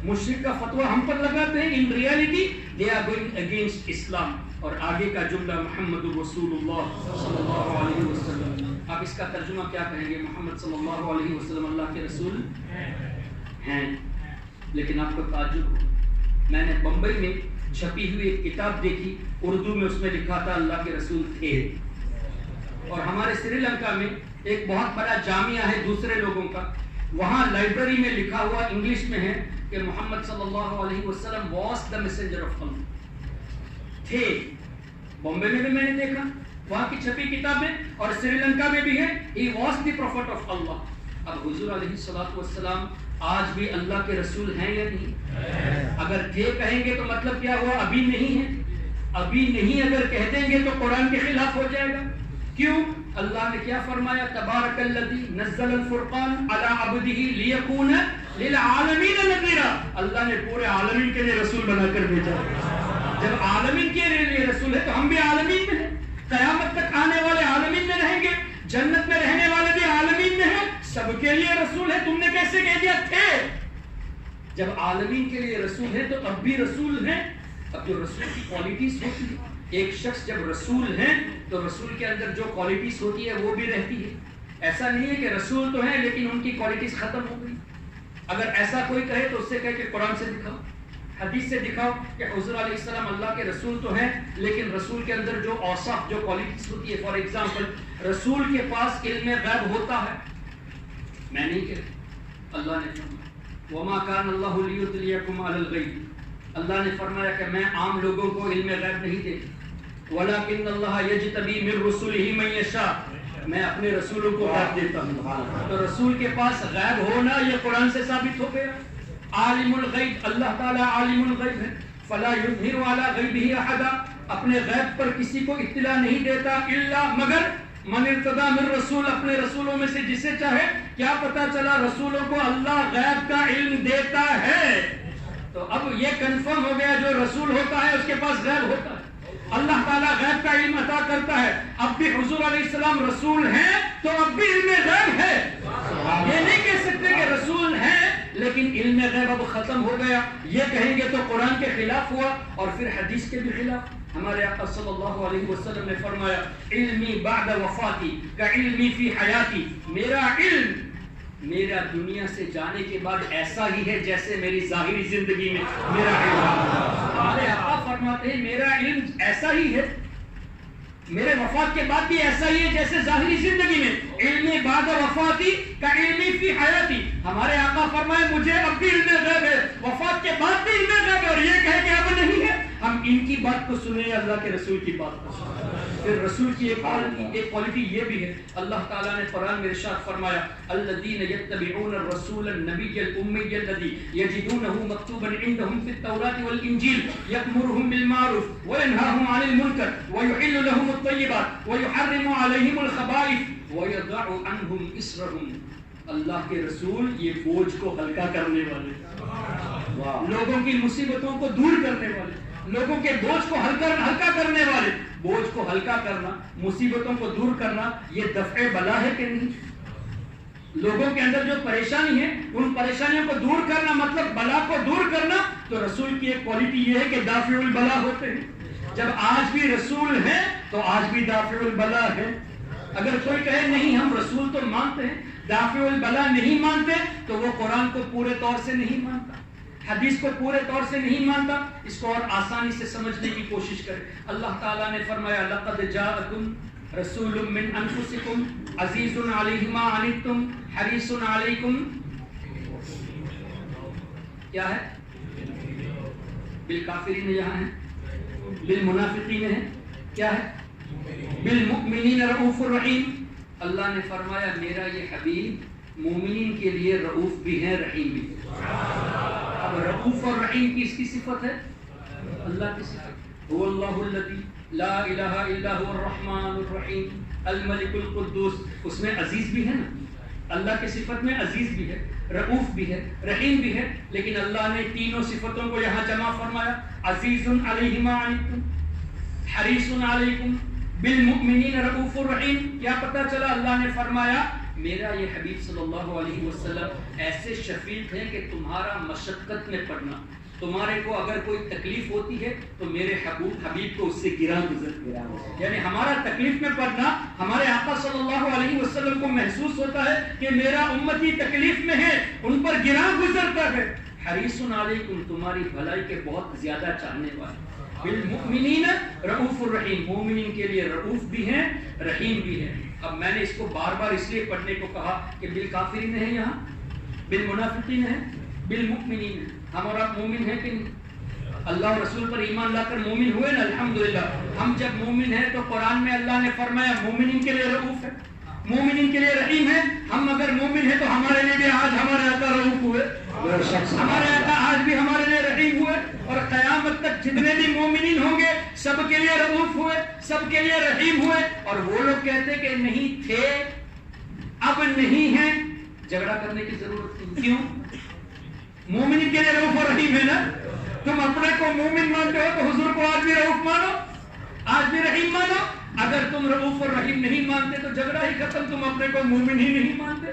مشرک کا فتویٰ ہم پر لگاتے ہیں، in reality they are going against Islam. اور آگے کا جملہ محمد رسول اللہ صلی اللہ علیہ وسلم، آپ اس کا ترجمہ کیا کہیں گے؟ محمد صلی اللہ علیہ وسلم اللہ کے رسول ہیں۔ لیکن آپ کو تعجب ہو، میں نے بمبئی میں چھپی ہوئی ایک کتاب دیکھی، اردو میں اس میں لکھا تھا اللہ کے رسول تھے، اور ہمارے سری لنکا میں ایک بہت بڑا جامعہ ہے دوسرے لوگوں کا، وہاں لائبریری میں لکھا ہوا انگلش میں ہے کہ محمد صلی اللہ علیہ وسلم واز دا میسنجر آف اللہ، تھے۔ بامبے میں بھی میں نے دیکھا، وہاں کی چھپی کتابیں، اور سری لنکا میں بھی ہے he was the prophet of Allah. اب حضور علیہ الصلوۃ والسلام آج بھی اللہ کے رسول ہیں یا نہیں؟ اگر تھے کہیں گے تو مطلب کیا ہوا؟ ابھی نہیں ہے۔ ابھی نہیں اگر کہہ دیں گے تو قرآن کے خلاف ہو جائے گا۔ کیوں؟ اللہ نے کیا فرمایا؟ تبارک الذی نزل الفرقان علی عبدہ لیکون للعالمین نذیرا۔ اللہ نے پورے عالمین کے لیے رسول بنا کر بھیجا۔ جب عالمین کے لیے رسول ہے تو ہم بھی عالمین میں ہیں، قیامت تک آنے والے عالمین میں رہیں گے، جنت میں رہنے والے بھی عالمین میں ہیں، سب کے لیے رسول ہے، تم نے کیسے کہہ دیا تھے؟ جب عالمین کے لیے رسول ہے تو اب بھی رسول ہیں۔ اب جو رسول کی کوالٹیز ہوتی ہے، ایک شخص جب رسول ہیں تو رسول کے اندر جو کوالٹیز ہوتی ہے وہ بھی رہتی ہے۔ ایسا نہیں ہے کہ رسول تو ہیں لیکن ان کی کوالٹیز ختم ہو گئی۔ اگر ایسا کوئی کہے تو اس سے کہے کہ قرآن سے دکھاؤ، حدیث سے دکھاؤ کہ حضور علیہ السلام اللہ کے رسول تو ہیں لیکن رسول کے اندر جو اوصاف، جو کوالٹیز ہوتی ہے، فار ایگزامپل رسول کے پاس علم غیب ہوتا ہے، میں نہیں کہتا، اللہ نے فرمایا وما کان اللہ لیطلعکم علی الغیب، اللہ نے فرمایا کہ میں عام لوگوں کو علم غیب نہیں دیتا، ولکن اللہ یجتبی من رسلہ من یشاء، میں اپنے رسولوں کو غیب دیتا ہوں۔ تو رسول کے پاس غیب ہونا یہ قرآن سے ثابت ہو گیا۔ عالم الغیب، اللہ تعالیٰ عالم الغیب ہے، فلا یظہر علی غیبہ احدا، اپنے غیب پر کسی کو اطلاع نہیں دیتا، الا مگر من ارتضی من رسول، اپنے رسولوں میں سے جسے چاہے۔ کیا پتا چلا رسولوں کو اللہ غیب کا علم دیتا ہے، تو اب یہ کنفرم ہو گیا جو رسول ہوتا ہے اس کے پاس غیب ہوتا ہے، اللہ تعالیٰ غیب کا علم عطا کرتا ہے۔ اب بھی حضور علیہ السلام رسول ہیں تو اب بھی علم غیب ہے، یہ نہیں کہہ سکتے کہ رسول ہیں لیکن علم غیب اب ختم ہو گیا، یہ کہیں گے تو قرآن کے خلاف ہوا اور پھر حدیث کے بھی خلاف۔ ہمارے آقا صلی اللہ علیہ وسلم نے فرمایا علمی بعد وفاتی کا علمی فی حیاتی، میرا علم میرا دنیا سے جانے کے بعد ایسا ہی ہے جیسے میری ظاہری زندگی میں میرا علم۔ ہمارے آقا فرماتے ہیں میرا علم ایسا ہی ہے، میرے وفات کے بعد بھی ایسا ہی ہے جیسے ظاہری زندگی میں، علم بعد وفاتی کا علمی فی حیاتی۔ ہمارے آقا فرمائے مجھے اب بھی علم غیب ہے، وفات کے بعد بھی علم غیب ہے، اور یہ کہے کہ اب نہیں ہے۔ ہم ان کی بات کو سنیں، اللہ کے رسول کی بات کو سنیں۔ پھر رسول کی ایک کوالٹی یہ بھی ہے، اللہ تعالیٰ نے قرآن میں ارشاد فرمایا الذین یتبعون الرسول النبی الامی الذی یجدونہ مکتوبا عندهم فی التوراۃ والانجیل یأمرهم بالمعروف وینہاہم عن المنکر ویحل لهم الطیبات ویحرم علیہم الخبائث ویضع عنہم اصرہم۔ اللہ کے رسول یہ بوجھ کو ہلکا کرنے والے، لوگوں کی مصیبتوں کو دور کرنے والے، لوگوں کے بوجھ کو ہلکا کرنے والے۔ بوجھ کو ہلکا کرنا، مصیبتوں کو دور کرنا، یہ دفع بلا ہے کہ نہیں؟ لوگوں کے اندر جو پریشانی ہے ان پریشانیوں کو دور کرنا مطلب بلا کو دور کرنا۔ تو رسول کی ایک کوالٹی یہ ہے کہ دافع البلا ہوتے ہیں۔ جب آج بھی رسول ہیں تو آج بھی دافع البلا ہے۔ اگر کوئی کہے نہیں ہم رسول تو مانتے ہیں، دافع البلا نہیں مانتے، تو وہ قرآن کو پورے طور سے نہیں مانتا، حدیث کو پورے طور سے نہیں مانتا۔ اس کو اور آسانی سے سمجھنے کی کوشش کرے۔ اللہ تعالیٰ نے فرمایا لقد جاءکم رسول من انفسکم عزیز علیہ ما عنتم حریص علیکم، کیا ہے؟ بالکافرین یہاں ہے، بالمنافقین ہے، کیا ہے؟ بالمؤمنین رؤوف الرحیم۔ اللہ نے فرمایا میرا یہ حبیب مومنین کے لیے رؤوف بھی ہے، رحیم بھی ہے۔ اب رؤوف اور رحیم کس کی صفت ہے؟ اللہ کی صفت۔ هو اللہ الذی لا الہ الا هو الرحمن الرحیم الملک القدوس، اس میں عزیز بھی ہے نا، اللہ کی صفت میں عزیز بھی ہے، رؤوف بھی ہے، رحیم بھی ہے، لیکن اللہ نے تینوں صفتوں کو یہاں جمع فرمایا۔ عزیز علیہ ما عنتم حریص علیکم بالمؤمنین رؤوف الرحیم۔ کیا پتہ چلا؟ اللہ نے فرمایا میرا یہ حبیب صلی اللہ علیہ وسلم ایسے شفیق ہیں کہ تمہارا مشقت میں پڑنا، تمہارے کو اگر کوئی تکلیف ہوتی ہے تو میرے حبیب کو اس سے گرا گزر، یعنی ہمارا تکلیف میں پڑنا ہمارے آقا صلی اللہ علیہ وسلم کو محسوس ہوتا ہے کہ میرا امتی تکلیف میں ہے، ان پر گرا گزرتا ہے۔ حریص علیکم، تمہاری بھلائی کے بہت زیادہ چاہنے والے۔ بالمؤمنین رؤوف الرحیم، مومنین کے لیے رؤوف بھی ہیں، رحیم بھی ہے۔ اب میں نے اس کو بار بار اس لیے پڑھنے کو کہا کہ بالکافرین ہے، یہاں بالمنافقین ہے، بالمؤمنین ہے۔ ہم اور آپ مومن ہیں کہ نہیں؟ اللہ اور رسول پر ایمان لا کر مومن ہوئے نا، الحمدللہ۔ ہم جب مومن ہیں تو قرآن میں اللہ نے فرمایا مومنین کے لیے رؤوف ہے، مومنین کے لیے رحیم ہے۔ ہم اگر مومن ہیں تو ہمارے لیے بھی آج ہمارے آقا رؤوف ہوئے، ہمارے آقا آج بھی ہمارے لیے رحیم ہوئے، اور قیامت تک جتنے بھی مومنین ہوں گے سب کے لیے رؤوف ہوئے، سب کے لیے رحیم ہوئے۔ اور وہ لوگ کہتے کہ نہیں تھے اب نہیں ہیں، جھگڑا کرنے کی ضرورت نہیں۔ کیوں؟ مومن کے لیے رؤوف اور رحیم ہے نا۔ تم اپنے کو مومن مانتے ہو تو حضور کو آج بھی رؤوف مانو، آج بھی رحیم مانو۔ اگر تم رؤوف اور رحیم نہیں مانتے تو جھگڑا ہی ختم، تم اپنے کو مومن ہی نہیں مانتے۔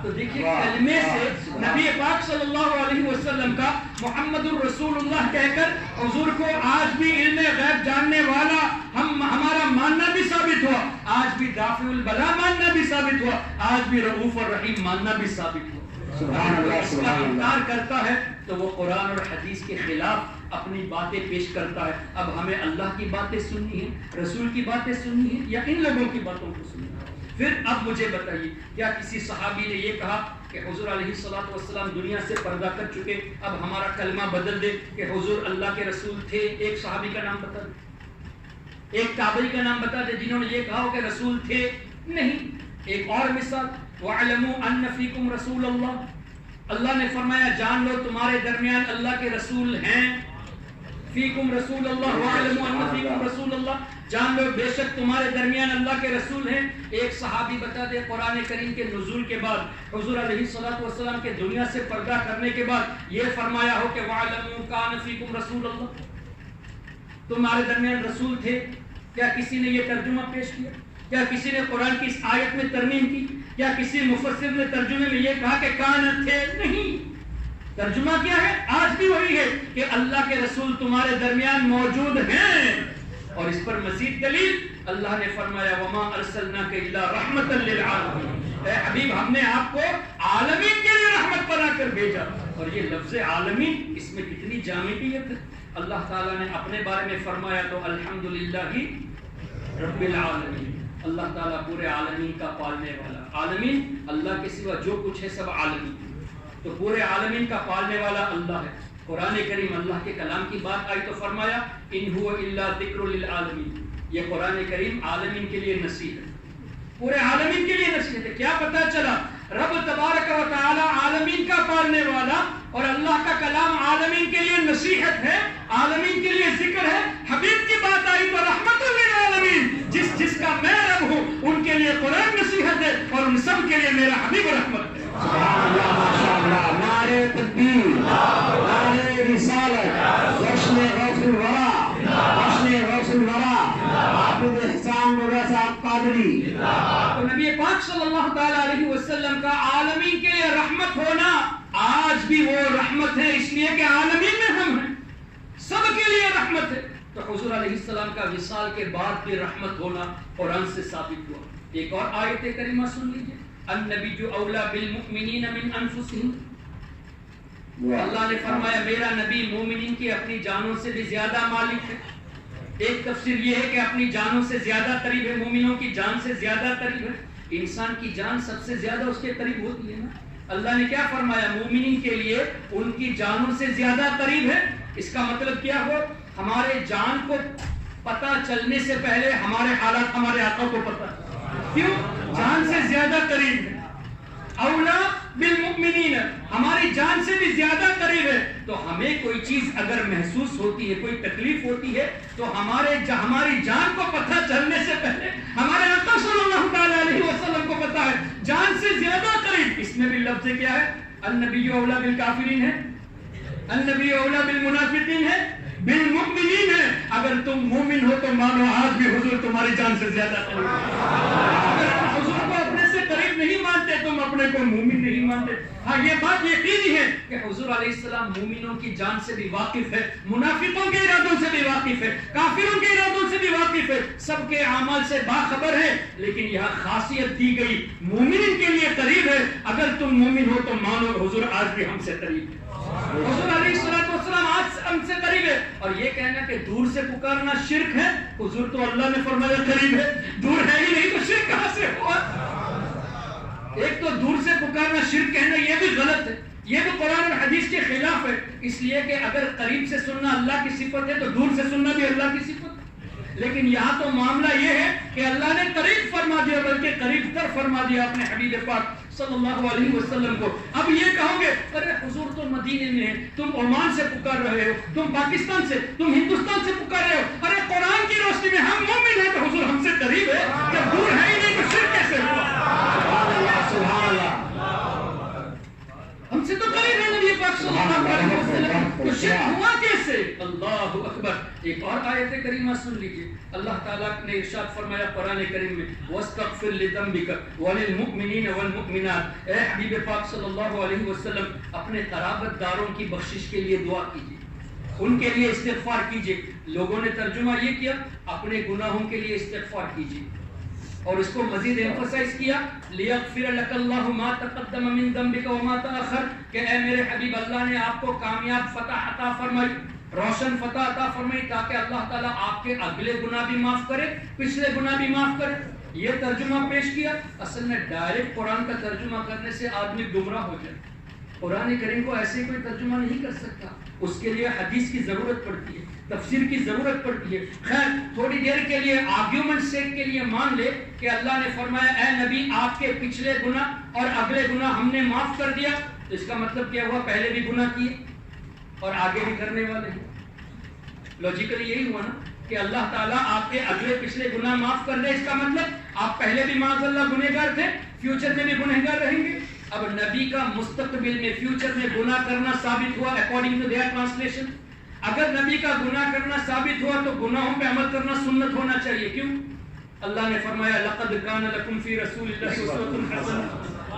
تو دیکھیے کلمے سے نبی پاک صلی اللہ علیہ وسلم کا محمد الرسول اللہ کہہ کر حضور کو آج بھی علم غیب جاننے والا ہمارا ماننا بھی ثابت ہوا، آج بھی دافع البلا ماننا بھی ثابت ہوا، آج بھی رؤوف الرحیم ماننا بھی ثابت ہوا۔ سبحان اللہ، اس کا انکار کرتا ہے تو وہ قرآن اور حدیث کے خلاف اپنی باتیں پیش کرتا ہے۔ اب ہمیں اللہ کی باتیں سننی ہے، رسول کی باتیں سننی ہے، یا ان لوگوں کی باتوں کو سننی ہے؟ پھر اب مجھے بتائیے، کیا کسی صحابی نے یہ کہا کہ حضور علیہ الصلوۃ والسلام دنیا سے پردہ کر چکے، اب ہمارا کلمہ بدل دے کہ حضور اللہ کے رسول تھے؟ ایک صحابی کا نام بتا دے، ایک تابعی کا نام بتا دے جنہوں نے یہ کہا ہو کہ رسول تھے؟ نہیں۔ ایک اور مثال، وَاعْلَمُوا أَنَّ فِيكُمْ رَسُولَ اللَّهِ، اللہ نے فرمایا جان لو تمہارے درمیان اللہ کے رسول ہیں۔ فیکم رسول اللہ، وَاعْلَمُوا أَنَّ فِيكُمْ رَسُولَ اللَّهِ، جان لو بے شک تمہارے درمیان اللہ کے رسول ہیں۔ ایک صحابی بتا دے قرآن کریم کے نزول کے بعد حضور علیہ الصلوۃ والسلام کے دنیا سے پردہ کرنے کے بعد یہ فرمایا ہو کہ وَاعْلَمُوا كَانَ فِيكُمْ رَسُولَ اللَّهِ، تمہارے درمیان رسول تھے؟ کیا کسی نے یہ ترجمہ پیش کیا؟ کیا کسی نے قرآن کی اس آیت میں ترمیم کی؟ کیا کسی مفسر نے ترجمے میں یہ کہا کہ کان تھے؟ نہیں۔ ترجمہ کیا ہے؟ آج بھی وہی ہے کہ اللہ کے رسول تمہارے درمیان موجود ہیں۔ اور اس پر مزید دلیل اللہ نے فرمایا وما ارسلناک الا رحمتا للعالمین، اے حبیب ہم نے آپ کو عالمین کے لیے رحمت بنا کر بھیجا۔ اور یہ لفظ عالمین، اس میں کتنی جامعیت ہے۔ اللہ تعالیٰ نے اپنے بارے میں فرمایا تو الحمدللہ رب العالمین، اللہ تعالیٰ پورے عالمین کا پالنے والا۔ عالمین اللہ کے سوا جو کچھ ہے سب عالمین، تو پورے عالمین کا پالنے والا اللہ ہے۔ قرآن کریم اللہ کے کلام کی بات آئی تو فرمایا ان هو الا ذکر للعالمین، یہ قرآن کریم عالمین کے لیے نصیحت ہے، پورے عالمین کے لیے نصیحت ہے۔ کیا پتہ چلا؟ رب تبارک و تعالی عالمین کا پالنے والا، اور اللہ کا کلام عالمین کے لیے نصیحت ہے، عالمین کے لیے ذکر ہے۔ حبیب کی بات آئی تو رحمت للعالمین، جس کا میں رب ہوں ان کے لیے قرآن نصیحت ہے، اور ان سب کے لیے میرا حبیب رحمت ہے۔ سبحان اللہ، ماشاءاللہ، نعرہ تکبیر، نعرہ رسالت، جشن غوث الورا، جشن غوث الورا، حافظ احسان مرزا صاحب قادری۔ تو نبی پاک صلی اللہ تعالی علیہ وسلم کا عالمین کے لیے رحمت ہونا آج بھی وہ رحمت ہے، اس لیے کہ عالمین میں ہم ہیں، سب کے لیے رحمت ہے۔ تو حضور علیہ السلام کا وصال کے بعد بھی رحمت ہونا قرآن سے ثابت ہوا۔ ایک اور آیت کریمہ سن لیجیے، النبی اولیٰ بالمؤمنین من انفسہم، اللہ نے فرمایا میرا نبی مومنین کی اپنی جانوں سے بھی زیادہ مالک ہے۔ ایک تفسیر یہ ہے کہ اپنی جانوں سے زیادہ قریب ہے، مومنوں کی جان سے زیادہ قریب ہے۔ انسان کی جان سب سے زیادہ اس کے قریب ہوتی ہے نا۔ اللہ نے کیا فرمایا؟ مومنین کے لیے ان کی جانوں سے زیادہ قریب ہے۔ اس کا مطلب کیا ہو؟ ہمارے جان کو پتہ چلنے سے پہلے ہمارے حالات ہمارے آقا کو پتہ ہے۔ کیوں؟ جان سے زیادہ قریب ہے۔ اولا بالمؤمنین، ہماری جان سے بھی زیادہ قریب ہے۔ تو ہمیں کوئی چیز اگر محسوس ہوتی ہے، کوئی تکلیف ہوتی ہے، تو ہماری جان کو پتہ چلنے سے پہلے ہمارے آقا صلی اللہ تعالی علیہ وسلم کو پتہ ہے، جان سے زیادہ قریب۔ اس میں بھی لفظ کیا ہے؟ النبی اولا بالکافرین ہے، النبی اولا بالمنافقین ہے، بالمؤمنین ہے۔ اگر تم مومن ہو تو مانو آج بھی حضور تمہاری جان سے زیادہ قریب ہے۔ اگر حضور کو اپنے سے قریب نہیں مانتے، تم اپنے کو مومن نہیں مانتے۔ ہاں یہ بات یقینی ہے کہ حضور علیہ السلام مومنوں کی جان سے بھی واقف ہے، منافقوں کے ارادوں سے بھی واقف ہے، کافروں کے ارادوں سے بھی واقف ہے، سب کے اعمال سے باخبر ہے۔ لیکن یہاں خاصیت دی گئی مومن کے لیے قریب ہے۔ اگر تم مومن ہو تو مانو حضور آج بھی ہم سے قریب ہے، حضور علیہ السلام آج ہم سے قریب ہے۔ اور یہ کہنا کہ دور سے پکارنا شرک ہے، حضور تو اللہ نے فرمایا قریب ہے، دور ہے ہی نہیں تو شرک کہاں سے ہوا؟ ایک تو دور سے پکارنا شرک کہنا یہ بھی غلط ہے، یہ تو قرآن اور حدیث کے خلاف ہے، اس لیے کہ اگر قریب سے سننا اللہ کی صفت ہے تو دور سے سننا بھی اللہ کی صفت ہے۔ لیکن یہاں تو معاملہ یہ ہے کہ اللہ نے قریب فرما دیا، بلکہ قریب تر فرما دیا اپنے حبیب پاک صلی اللہ علیہ وسلم کو۔ اب یہ کہو گے ارے حضور تو مدینے میں ہیں، تم عمان سے پکار رہے ہو، تم پاکستان سے، تم ہندوستان سے پکار رہے ہو، ارے قرآن کی روشنی میں ہم مومن ہیں تو حضور ہم سے قریب ہے، جب دور ہے ہی نہیں تو شرک کیسے ہوا؟ سبحان اللہ، ہم سے تو قریب ہے نبی پاک صلی اللہ علیہ وسلم، تو شرک ہوا کیسے؟ اللہ اکبر. ایک اور آیت کریمہ سن لیجیے. اللہ تعالیٰ نے ارشاد فرمایا قرآن کریم میں وَاسْتَغْفِرْ لِذَنْبِكَ وَلِلْمُؤْمِنِينَ وَالْمُؤْمِنَاتِ. اے حبیب پاک صلی اللہ علیہ وسلم اپنے قرابت داروں کی بخشش کے لیے دعا کیجیے, ان کے لیے استغفار کیجیے. لوگوں نے ترجمہ یہ کیا اپنے گناہوں کے لیے استغفار کیجیے, اور اس کو مزید ایمفسائز کیا لِيَغْفِرَ لَكَ اللَّهُ مَا تَقَدَّمَ مِن ذَنْبِكَ وَمَا تَأَخَّرَ, کہ اے میرے حبیب اللہ نے آپ کو کامیاب فتح عطا فرمائی, روشن فتح عطا فرمائی, تاکہ اللہ تعالیٰ آپ کے اگلے گناہ بھی معاف کرے, پچھلے گناہ بھی معاف کرے. یہ ترجمہ پیش کیا. اصل میں ڈائریکٹ قرآن کا ترجمہ کرنے سے آدمی گمراہ ہو جائے. قرآن کریم کو ایسے کوئی ترجمہ نہیں کر سکتا, اس کے لیے حدیث کی ضرورت پڑتی ہے, تفسیر کی ضرورت پڑتی ہے. خیر تھوڑی دیر کے لیے آرگیومنٹ سیک کے لیے مان لے کہ اللہ نے فرمایا اے نبی آپ کے پچھلے گناہ اور اگلے گناہ ہم نے معاف کر دیا, تو اس کا مطلب کیا ہوا؟ پہلے بھی گناہ کیے اور آگے بھی کرنے والے ہیں. لاجیکلی یہی ہوا نا کہ اللہ تعالیٰ آپ کے اگلے پچھلے گناہ معاف کر دے, اس کا مطلب آپ پہلے بھی معاذ اللہ گنہگار تھے, فیوچر میں بھی گنہگار رہیں گے. اب نبی کا مستقبل میں فیوچر میں گناہ کرنا ثابت ہوا اکارڈنگ ٹو دیئر ٹرانسلیشن. اگر نبی کا گناہ کرنا ثابت ہوا تو گناہوں پہ عمل کرنا سنت ہونا چاہیے. کیوں؟ اللہ نے فرمایا لقد کان لکم فی رسول اللہ اسوۃ حسنہ.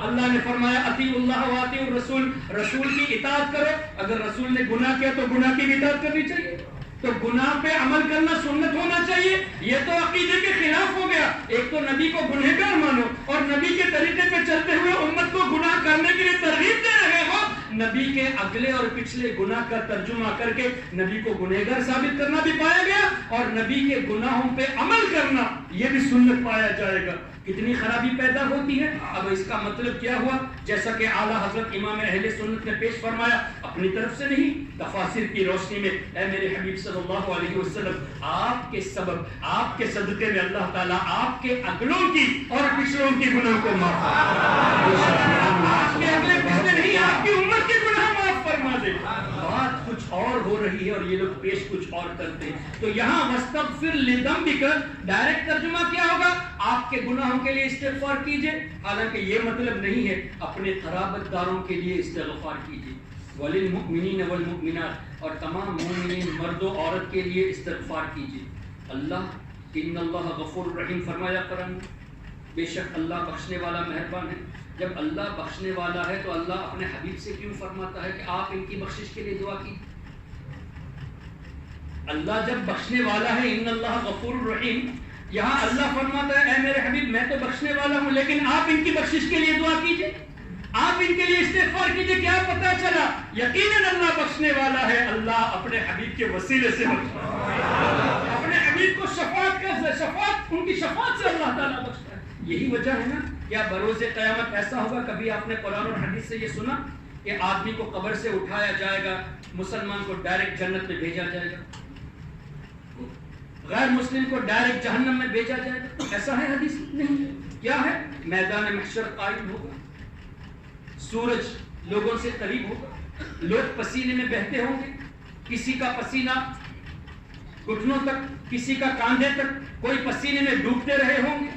اللہ نے فرمایا اطیعوا اللہ واطیعوا الرسول, رسول کی اطاعت کرو. اگر رسول نے گناہ کیا تو گناہ کی بھی اطاعت کرنی چاہیے. تو گناہ پہ عمل کرنا سنت ہونا چاہیے. یہ تو عقیدے کے خلاف ہو گیا. ایک تو نبی کو گنہگار مانو اور نبی کے طریقے پہ چلتے ہوئے امت کو گناہ کرنے کے لیے ترغیب دے رہے ہو. نبی کے اگلے اور پچھلے گناہ کا ترجمہ کر کے نبی کو گنہگار ثابت کرنا بھی پایا گیا, اور نبی کے گناہوں پہ عمل کرنا یہ بھی سنت پایا جائے گا. کتنی خرابی پیدا ہوتی ہے. اب اس کا مطلب کیا ہوا؟ جیسا کہ اعلیٰ حضرت امام اہل سنت نے پیش فرمایا, اپنی طرف سے نہیں, تفاسیر کی روشنی میں, اے میرے حبیب صلی اللہ علیہ وسلم آپ کے سبب, آپ کے صدقے میں اللہ تعالیٰ آپ کے اگلوں کی اور پچھلوں کی گناہ کو معاف آپ کے اگلے پچھلے نہیں, آپ کی امت کے گناہ معاف فرما دے. بات کچھ اور ہو رہی ہے اور یہ لوگ پیش کچھ اور کرتے ہیں. تو یہاں وَاسْتَغْفِرْ لِذَنْبِكَ ڈائریکٹ ترجمہ کیا ہوگا؟ آپ کے گناہوں کے لیے استغفار کیجئے. حالانکہ یہ مطلب نہیں ہے اپنے قرابت داروں کے لیے استغفار کیجئے. وَلِلْمُؤْمِنِينَ وَالْمُؤْمِنَاتِ, اور تمام مومنین مرد و عورت کے لیے استغفار کیجئے. اللہ ان اللہ غفور رحیم فرمایا قرآن, بے شک اللہ بخشنے والا مہربان ہے. جب اللہ بخشنے والا ہے تو اللہ اپنے حبیب سے کیوں فرماتا ہے کہ آپ ان کی بخشش کے لیے دعا کی؟ اللہ جب بخشنے والا ہے ان اللہ غفور رحیم, یہاں اللہ فرماتا ہے اے میرے حبیب میں تو بخشنے والا ہوں, لیکن آپ ان کی بخشش کے لیے دعا کیجئے, آپ ان کے لیے استغفار کیجئے. کیا پتا چلا؟ یقیناً اللہ بخشنے والا ہے. اللہ اپنے حبیب کے وسیلے سے اپنے حبیب کو شفاعت ان کی شفاعت سے اللہ تعالیٰ بخشتا ہے. یہی وجہ ہے نا. کیا بروز قیامت ایسا ہوگا؟ کبھی آپ نے قرآن اور حدیث سے یہ سنا کہ آدمی کو قبر سے اٹھایا جائے گا, مسلمان کو ڈائریکٹ جنت میں بھیجا جائے گا, غیر مسلم کو ڈائریکٹ جہنم میں بھیجا جائے گا؟ ایسا ہے حدیث؟ نہیں. کیا ہے؟ میدان محشر قائم ہوگا, سورج لوگوں سے قریب ہوگا, لوگ پسینے میں بہتے ہوں گے, کسی کا پسینہ گھٹنوں تک, کسی کا کاندھے تک, کوئی پسینے میں ڈوبتے رہے ہوں گے,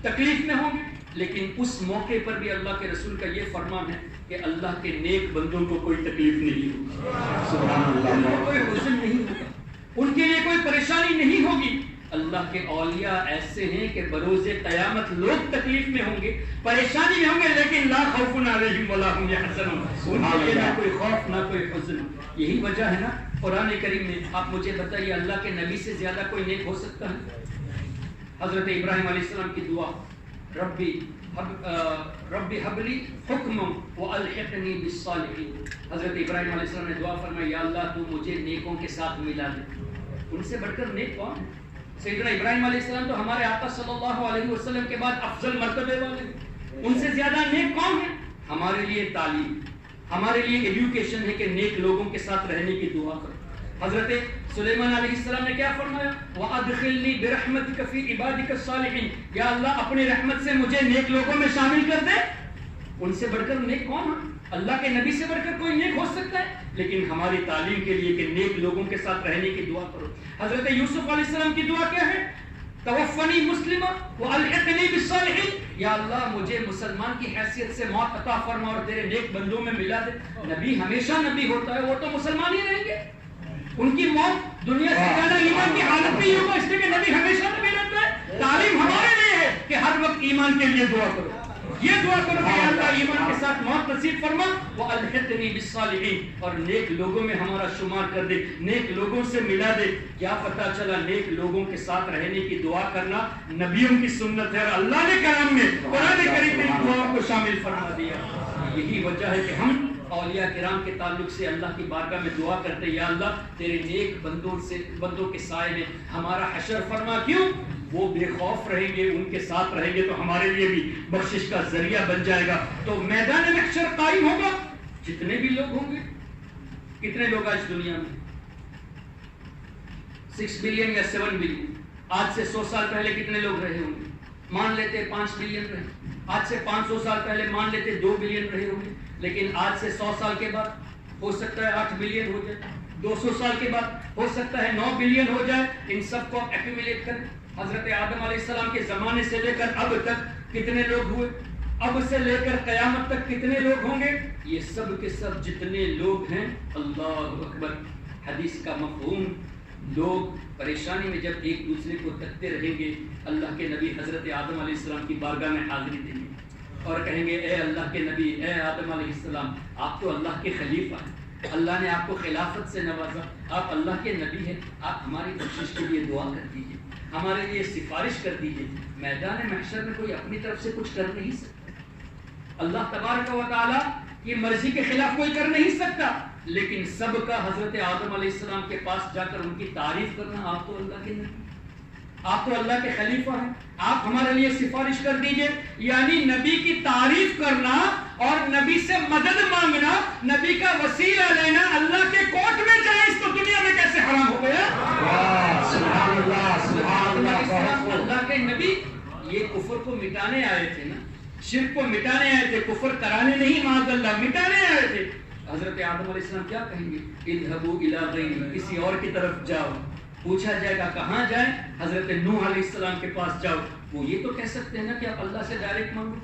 تکلیف میں ہوں گے. لیکن اس موقع پر بھی اللہ کے رسول کا یہ فرمان ہے کہ اللہ کے نیک بندوں کو کوئی تکلیف نہیں ہوگی, کوئی حزن نہیں ہوگا, ان کے لیے کوئی پریشانی نہیں ہوگی. اللہ کے اولیاء ایسے ہیں کہ بروز قیامت لوگ تکلیف میں ہوں گے, پریشانی میں ہوں گے, لیکن لا خوف علیہم ولا هم يحزنون, ان کے لیے نہ کوئی خوف نہ کوئی حزن. یہی وجہ ہے نا قرآن کریم میں. آپ مجھے بتائیے اللہ کے نبی سے زیادہ کوئی نیک ہو سکتا ہے؟ حضرت ابراہیم علیہ السلام کی دعا, ربی حبلی حکم والحقنی بالصالحین. حضرت ابراہیم علیہ السلام نے دعا فرمائی یا اللہ تو مجھے نیکوں کے ساتھ ملا دے. ان سے بڑھ کر نیک کون ہے؟ سیدنا ابراہیم علیہ السلام تو ہمارے آقا صلی اللہ علیہ وسلم کے بعد افضل مرتبے والے, ان سے زیادہ نیک کون ہے؟ ہمارے لیے تعلیم, ہمارے لیے ایجوکیشن ہے کہ نیک لوگوں کے ساتھ رہنے کی دعا کرو. حضرت سلیمان علیہ السلام نے کیا فرمایا؟ وَأَدْخِلْنِي بِرَحْمَتِكَ فِي عِبَادِكَ الصَّالِحِينَ, یا اللہ اپنی رحمت سے مجھے نیک لوگوں میں شامل کر دے. ان سے بڑھ کر نیک کون ہے؟ اللہ کے نبی سے بڑھ کر کوئی نیک ہو سکتا ہے؟ لیکن ہماری تعلیم کے لیے کہ نیک لوگوں کے ساتھ رہنے کی دعا کرو. حضرت یوسف علیہ السلام کی دعا کیا ہے؟ توفنی مسلمہ والحقنی بالصالحین, یا اللہ مجھے مسلمان کی حیثیت سے موت عطا فرما اور تیرے نیک بندوں میں ملا دے. نبی ہمیشہ نبی ہوتا ہے, وہ تو مسلمان ہی رہیں گے, ان کی موت دنیا سے جانا ایمان کی حالت میں ہی ہوگا، اس لیے کہ نبی ہمیشہ نبی رہتا ہے۔ تعلیم ہمارے لیے ہے کہ ہر وقت ایمان کے لیے دعا کرو، یہ دعا کرو کہ اللہ ایمان کے ساتھ موت نصیب فرما، وَأَلْحِقْنِي بِالصَّالِحِينَ، اور نیک لوگوں میں ہمارا شمار کر دے، نیک لوگوں سے ملا دے۔ کیا پتا چلا نیک لوگوں کے ساتھ رہنے کی دعا کرنا نبیوں کی سنت ہے، اور اللہ نے کلام میں قرآن کریم میں دعا کو شامل فرما دیا۔ یہی وجہ ہے کہ ہم اولیاء کرام کے تعلق سے اللہ کی بارگاہ میں دعا کرتے، یا اللہ تیرے نیک بندوں کے سائے میں ہمارا حشر فرما۔ کیوں؟ وہ بے خوف رہیں گے، ان کے ساتھ رہیں گے تو ہمارے لیے بھی بخشش کا ذریعہ بن جائے گا۔ تو میدان محشر قائم ہوگا، جتنے بھی لوگ ہوں گے۔ کتنے لوگ آج دنیا میں؟ 6 بلین یا 7 بلین۔ آج سے 100 سال پہلے کتنے لوگ رہے ہوں گے؟ مان لیتے 5 بلین رہے۔ آج سے 500 سال پہلے مان لیتے 2 بلین رہے ہوں گے، لیکن آج سے 100 سال کے بعد ہو سکتا ہے 8 بلین ہو جائے، 200 سال کے بعد ہو سکتا ہے 9 بلین ہو جائے۔ ان سب کو ایکومولیٹ کریں۔ حضرت آدم علیہ السلام کے زمانے سے لے کر اب تک کتنے لوگ ہوئے، اب سے لے کر قیامت تک کتنے لوگ ہوں گے؟ یہ سب کے سب جتنے لوگ ہیں، اللہ اکبر۔ حدیث کا مفہوم، لوگ پریشانی میں جب ایک دوسرے کو تکتے رہیں گے، اللہ کے نبی حضرت آدم علیہ السلام کی بارگاہ میں حاضری دیں گے اور کہیں گے اے اللہ کے نبی، اے آدم علیہ السلام، آپ تو اللہ کے خلیفہ ہیں، اللہ نے آپ کو خلافت سے نوازا، آپ اللہ کے نبی ہیں، آپ ہماری بخشش کے لیے دعا کر دیجیے، ہمارے لیے سفارش کر دیجیے۔ میدان محشر میں کوئی اپنی طرف سے کچھ کر نہیں سکتا، اللہ تبارک و تعالیٰ کی مرضی کے خلاف کوئی کر نہیں سکتا، لیکن سب کا حضرت آدم علیہ السلام کے پاس جا کر ان کی تعریف کرنا، آپ تو اللہ کے نبی، آپ تو اللہ کے خلیفہ ہیں، آپ ہمارے لیے سفارش کر دیجئے۔ یعنی نبی کی تعریف کرنا اور نبی سے مدد مانگنا، نبی کا وسیلہ لینا اللہ کے کوٹ میں جائز تو دنیا میں کیسے حرام ہو گیا؟ سبحان اللہ، سبحان اللہ۔ اللہ کے نبی یہ کفر کو مٹانے آئے تھے نا، شرک کو مٹانے آئے تھے، کفر کرانے نہیں، معاذ اللہ مٹانے آئے تھے۔ حضرت آدم علیہ السلام کیا کہیں گے؟ اذهبوا الى غیری، کسی اور کی طرف جاؤ۔ پوچھا جائے گا کہاں جائیں؟ حضرت نوح علیہ السلام کے پاس جاؤ۔ وہ یہ تو کہہ سکتے ہیں نا کہ آپ اللہ سے ڈائریکٹ مانگو،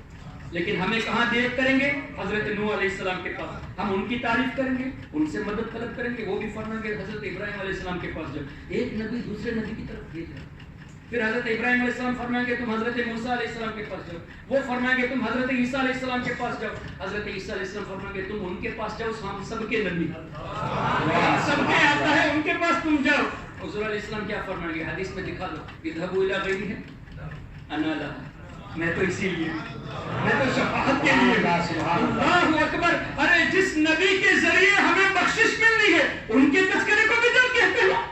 لیکن ہمیں کہاں دیکھ کریں گے؟ حضرت نوح علیہ السلام کے پاس۔ ہم ان کی تعریف کریں گے، ان سے مدد طلب کریں گے، وہ بھی فرمائیں گے حضرت ابراہیم علیہ السلام کے پاس جاؤ۔ ایک نبی دوسرے نبی کی طرف بھیج رہا۔ پھر حضرت ابراہیم علیہ السلام فرمائیں گے تم حضرت موسیٰ علیہ السلام کے پاس جاؤ، وہ فرمائیں گے تم حضرت عیسیٰ علیہ السلام کے پاس جاؤ، حضرت عیسیٰ علیہ السلام فرمائیں گے تم ان کے پاس جاؤ، ہم سب کے نبی، سب کے آتا ہے، ان کے پاس تم جاؤ۔ حضور علیہ السلام کیا فرمائیں گے؟ حدیث میں دکھا دو، اذهبوا الى غیری ہے انا لها، میں تو اسی لیے، میں تو شفاعت کے لیے۔ اللہ اکبر۔ ارے جس نبی کے ذریعے ہمیں بخشش ملنی ہے ان کے تذکرے کو بدعت کہتے ہیں،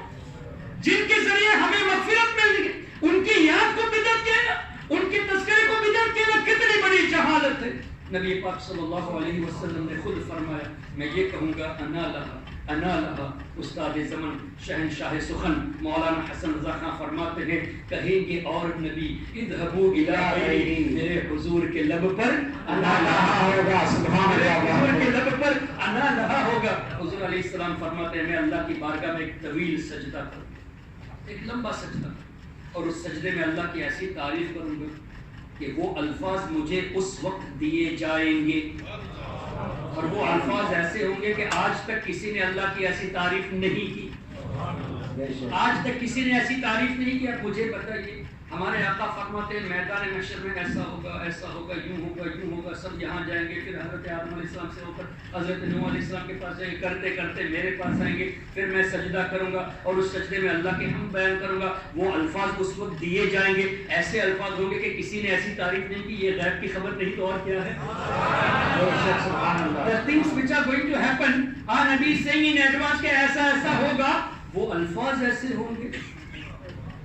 جن کے ذریعے ہمیں مغفرت ملنی ہے ان کی یاد کو بدعت کہنا، ان کے تذکرے کو بدعت کہنا کتنی بڑی جہالت ہے۔ نبی پاک صلی اللہ علیہ وسلم نے خود فرمایا، میں یہ کہوں گا انا لہا انا لہا۔ استاد زمن شہنشاہ سخن مولانا حسن رضا خان فرماتے ہیں، کہیں گے اور نبی اذهبوا الى غیری، میرے حضور کے لب پر انا لہا ہوگا، سبحان اللہ، حضور کے لب پر انا لہا ہوگا۔ حضور علیہ السلام فرماتے ہیں میں اللہ کی بارگاہ میں ایک طویل سجدہ کروں، ایک لمبا سجدہ، اور اس سجدے میں اللہ کی ایسی تعریف کروں گا کہ وہ الفاظ مجھے اس وقت دیے جائیں گے، اور وہ الفاظ ایسے ہوں گے کہ آج تک کسی نے اللہ کی ایسی تعریف نہیں کی، آج تک کسی نے ایسی تعریف نہیں کی۔ آپ مجھے بتائیے، ہمارے آقا فرماتے ہیں میدان محشر میں ایسا ہوگا، ایسا ہوگا، یوں ہوگا، یوں ہوگا، سب یہاں جائیں گے، پھر حضرت آدم علیہ السلام سے ہو کر حضرت نوح علیہ السلام کے پاس جائیں گے، کرتے کرتے میرے پاس آئیں گے، پھر میں سجدہ کروں گا اور اس سجدے میں اللہ کے حمد بیان کروں گا، وہ الفاظ اس وقت دیے جائیں گے، ایسے الفاظ ہوں گے کہ کسی نے ایسی تعریف نہیں کی، یہ غیب کی خبر نہیں تو اور کیا ہے؟ The things which are going to happen, our Nabi is saying in advance کہ ایسا ایسا ہوگا، وہ الفاظ ایسے ہوں گے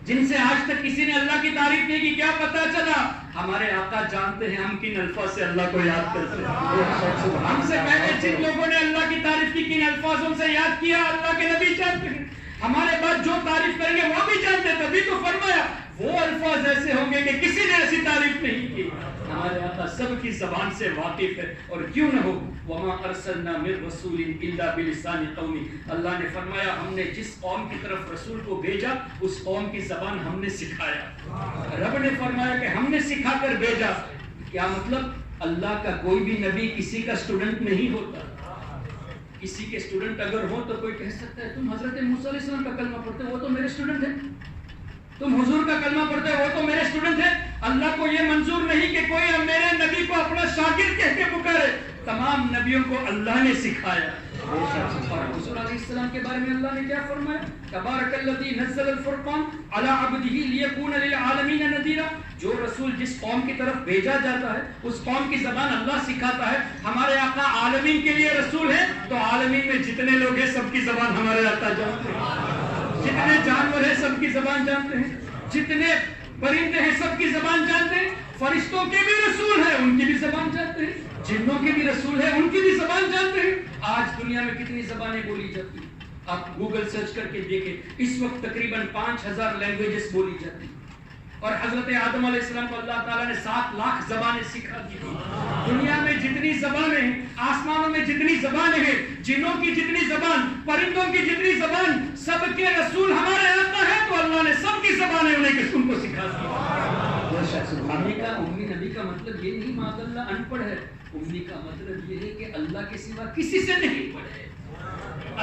جن سے آج تک کسی نے اللہ کی تعریف نہیں کی۔ کیا پتا چلا؟ ہمارے آقا جانتے ہیں ہم کن الفاظ سے اللہ کو یاد کرتے ہیں، ہم سے پہلے جن لوگوں نے اللہ کی تعریف کی کن الفاظوں سے یاد کیا اللہ کے نبی جانتے ہیں، ہمارے بعد جو تعریف کریں گے وہ بھی جانتے ہیں، تبھی تو فرمایا وہ الفاظ ایسے ہوں گے کہ کسی نے ایسی تعریف نہیں کی۔ ہمارے آقا سب کی زبان سے واقف ہے، اور کیوں نہ ہو، وما ارسلنا من رسول الا بلسان قومی، اللہ نے فرمایا ہم نے جس قوم کی طرف رسول کو بھیجا اس قوم کی زبان ہم نے سکھایا۔ رب نے فرمایا کہ ہم نے سکھا کر بھیجا، کیا مطلب؟ اللہ کا کوئی بھی نبی کسی کا اسٹوڈنٹ نہیں ہوتا، کسی کے اسٹوڈنٹ اگر ہو تو کوئی کہہ سکتا ہے تم حضرت موسیٰ علیہ السلام کا کلمہ پڑھتے ہو، وہ تو میرے اسٹوڈنٹ ہیں، تم حضور کا کلمہ پڑھتے ہو، وہ تو میرے اسٹوڈنٹ ہیں۔ اللہ کو یہ منظور نہیں کہ کوئی میرے نبی کو اپنا شاگرد کہہ کے پکارے، تمام نبیوں کو اللہ نے سکھایا۔ اور حضور علیہ السلام کے بارے میں اللہ نے کیا فرمایا؟ تبارک الذی نزل الفرقان علی عبدہ لیکون للعالمین نذیرا۔ جو رسول جس قوم کی طرف بھیجا جاتا ہے اس قوم کی زبان اللہ سکھاتا ہے۔ ہمارے آقا عالمین کے لیے رسول ہے، تو عالمین میں جتنے لوگ ہیں سب کی زبان ہمارے آقا جانتے ہیں، جتنے جانور ہیں سب کی زبان جانتے ہیں، جتنے پرندے ہیں سب کی زبان جانتے ہیں، فرشتوں کے بھی رسول ہیں ان کی بھی زبان جانتے ہیں، جنوں کے بھی رسول ہیں ان کی بھی زبان جانتے ہیں۔ آج دنیا میں کتنی زبانیں بولی جاتی ہیں؟ آپ گوگل سرچ کر کے دیکھیں، اس وقت تقریباً 5000 لینگویجز بولی جاتی ہیں، اور حضرت آدم علیہ السلام کو اللہ تعالیٰ نے 7 لاکھ زبانیں سکھا دی تھی۔ دنیا میں جتنی زبانیں ہیں، آسمانوں میں جتنی زبانیں ہیں، جنوں کی جتنی زبان، پرندوں کی جتنی زبان، سب کے رسول ہمارے آقا ہے، تو اللہ نے سب کی زبانیں انہیں قسم کو سکھا دی۔ امی نبی کا مطلب یہ نہیں معاذ اللہ ان پڑھ ہے، امی کا مطلب یہ ہے کہ اللہ کے سوا کسی سے نہیں پڑھے،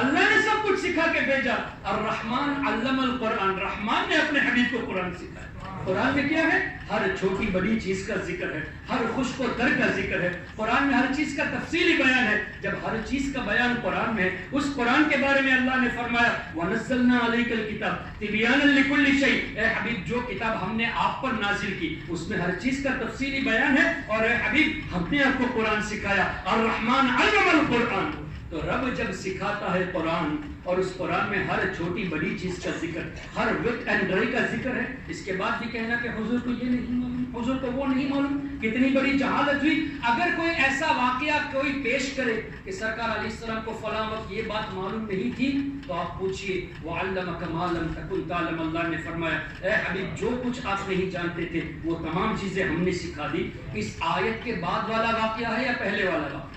اللہ نے سب کچھ سکھا کے بھیجا۔ الرحمن علم القرآن، رحمان نے اپنے حبیب کو قرآن سکھایا۔ قرآن میں کیا ہے؟ ہر چھوٹی بڑی چیز کا ذکر ہے، ہر خشک و تر کا ذکر ہے، قرآن میں ہر چیز کا تفصیلی بیان ہے۔ جب ہر چیز کا بیان قرآن میں ہے، اس قرآن کے بارے میں اللہ نے فرمایا وَنَزَّلْنَا عَلَيْكَ الْكِتَابَ تِبْيَانًا لِكُلِّ شَيْءٍ۔ اے حبیب جو کتاب ہم نے آپ پر نازل کی اس میں ہر چیز کا تفصیلی بیان ہے، اور اے حبیب ہم نے آپ کو قرآن سکھایا۔ الرحمن علم القرآن، تو رب جب سکھاتا ہے قرآن اور اس قرآن میں ہر چھوٹی بڑی چیز کا ذکر، ہر وقت اینڈ ڈرائی کا ذکر ہے، اس کے بعد بھی کہنا کہ حضور کو یہ نہیں معلوم، حضور کو وہ نہیں معلوم، کتنی بڑی جہالت ہوئی۔ اگر کوئی ایسا واقعہ کوئی پیش کرے کہ سرکار علیہ السلام کو فلاں وقت یہ بات معلوم نہیں تھی، تو آپ پوچھئے وَعَلَّمَكَ مَا لَمْ تَكُنْ تَعْلَمْ، اللہ نے فرمایا اے حبیب جو کچھ آپ نہیں جانتے تھے وہ تمام چیزیں ہم نے سکھا دی۔ اس آیت کے بعد والا واقعہ ہے یا پہلے والا واقعہ؟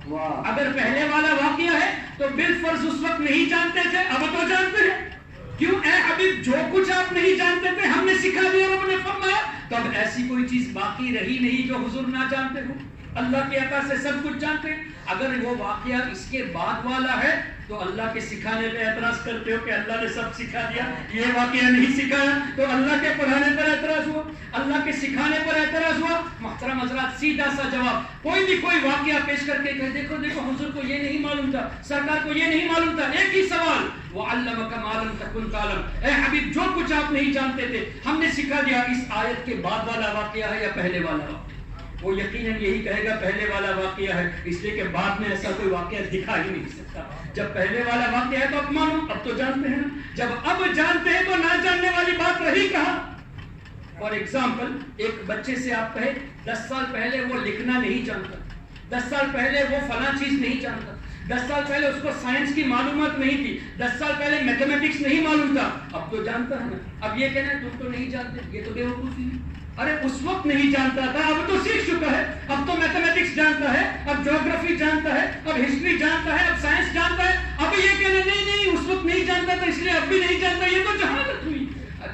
اگر پہلے والا واقعہ ہے تو بالفرض اس وقت نہیں جانتے تھے، اب تو جانتے ہیں۔ کیوں؟ اے حبیب جو کچھ آپ نہیں جانتے تھے ہم نے سکھا دیا، رب نے فرمایا۔ تو اب ایسی کوئی چیز باقی رہی نہیں جو حضور نہ جانتے ہو، اللہ کے عطا سے سب کچھ جانتے ہیں۔ اگر وہ واقعہ اس کے بعد والا ہے تو اللہ کے سکھانے پہ اعتراض کرتے ہو کہ اللہ نے سب سکھا دیا، یہ واقعہ نہیں سکھایا، تو اللہ کے پڑھانے پر اعتراض ہوا، اللہ کے سکھانے پر اعتراض ہوا۔ محترم حضرات سیدھا سا جواب، کوئی بھی کوئی واقعہ پیش کر کے کہ دیکھو دیکھو حضور کو یہ نہیں معلوم تھا، سرکار کو یہ نہیں معلوم تھا، ایک ہی سوال وَعَلَّمَكَ مَا لَمْ تَكُنْ تَعْلَمْ، اے حبیب جو کچھ آپ نہیں جانتے تھے ہم نے سکھا دیا۔ اس آیت کے بعد والا واقعہ ہے یا پہلے والا واقعہ؟ وہ یقیناً یہی کہے گا پہلے والا واقعہ ہے، اس لیے کہ بعد میں ایسا کوئی واقعہ دکھا ہی نہیں سکتا۔ جب پہلے والا واقعہ ہے تو اب معلوم، اب تو جانتے ہیں نا، جب اب جانتے ہیں تو نہ جاننے والی بات رہی کہاں؟ فار ایگزامپل ایک بچے سے آپ کہیں 10 سال پہلے وہ لکھنا نہیں جانتا، 10 سال پہلے وہ فلاں چیز نہیں جانتا، 10 سال پہلے اس کو سائنس کی معلومات نہیں تھی، 10 سال پہلے میتھمیٹکس نہیں معلوم تھا، اب تو جانتا ہے نا۔ اب یہ کہنا ہے تم تو نہیں جانتے، یہ تو بے وقوفی ہے۔ ارے اس وقت نہیں جانتا تھا، اب تو سیکھ چکا ہے، اب تو میتھمیٹکس جانتا ہے، اب جیوگرافی جانتا ہے، اب ہسٹری جانتا ہے، اب سائنس جانتا ہے۔ اب یہ کہنا نہیں اس وقت نہیں جانتا تھا اس لیے اب بھی نہیں جانتا، یہ تو جہالت ہوئی۔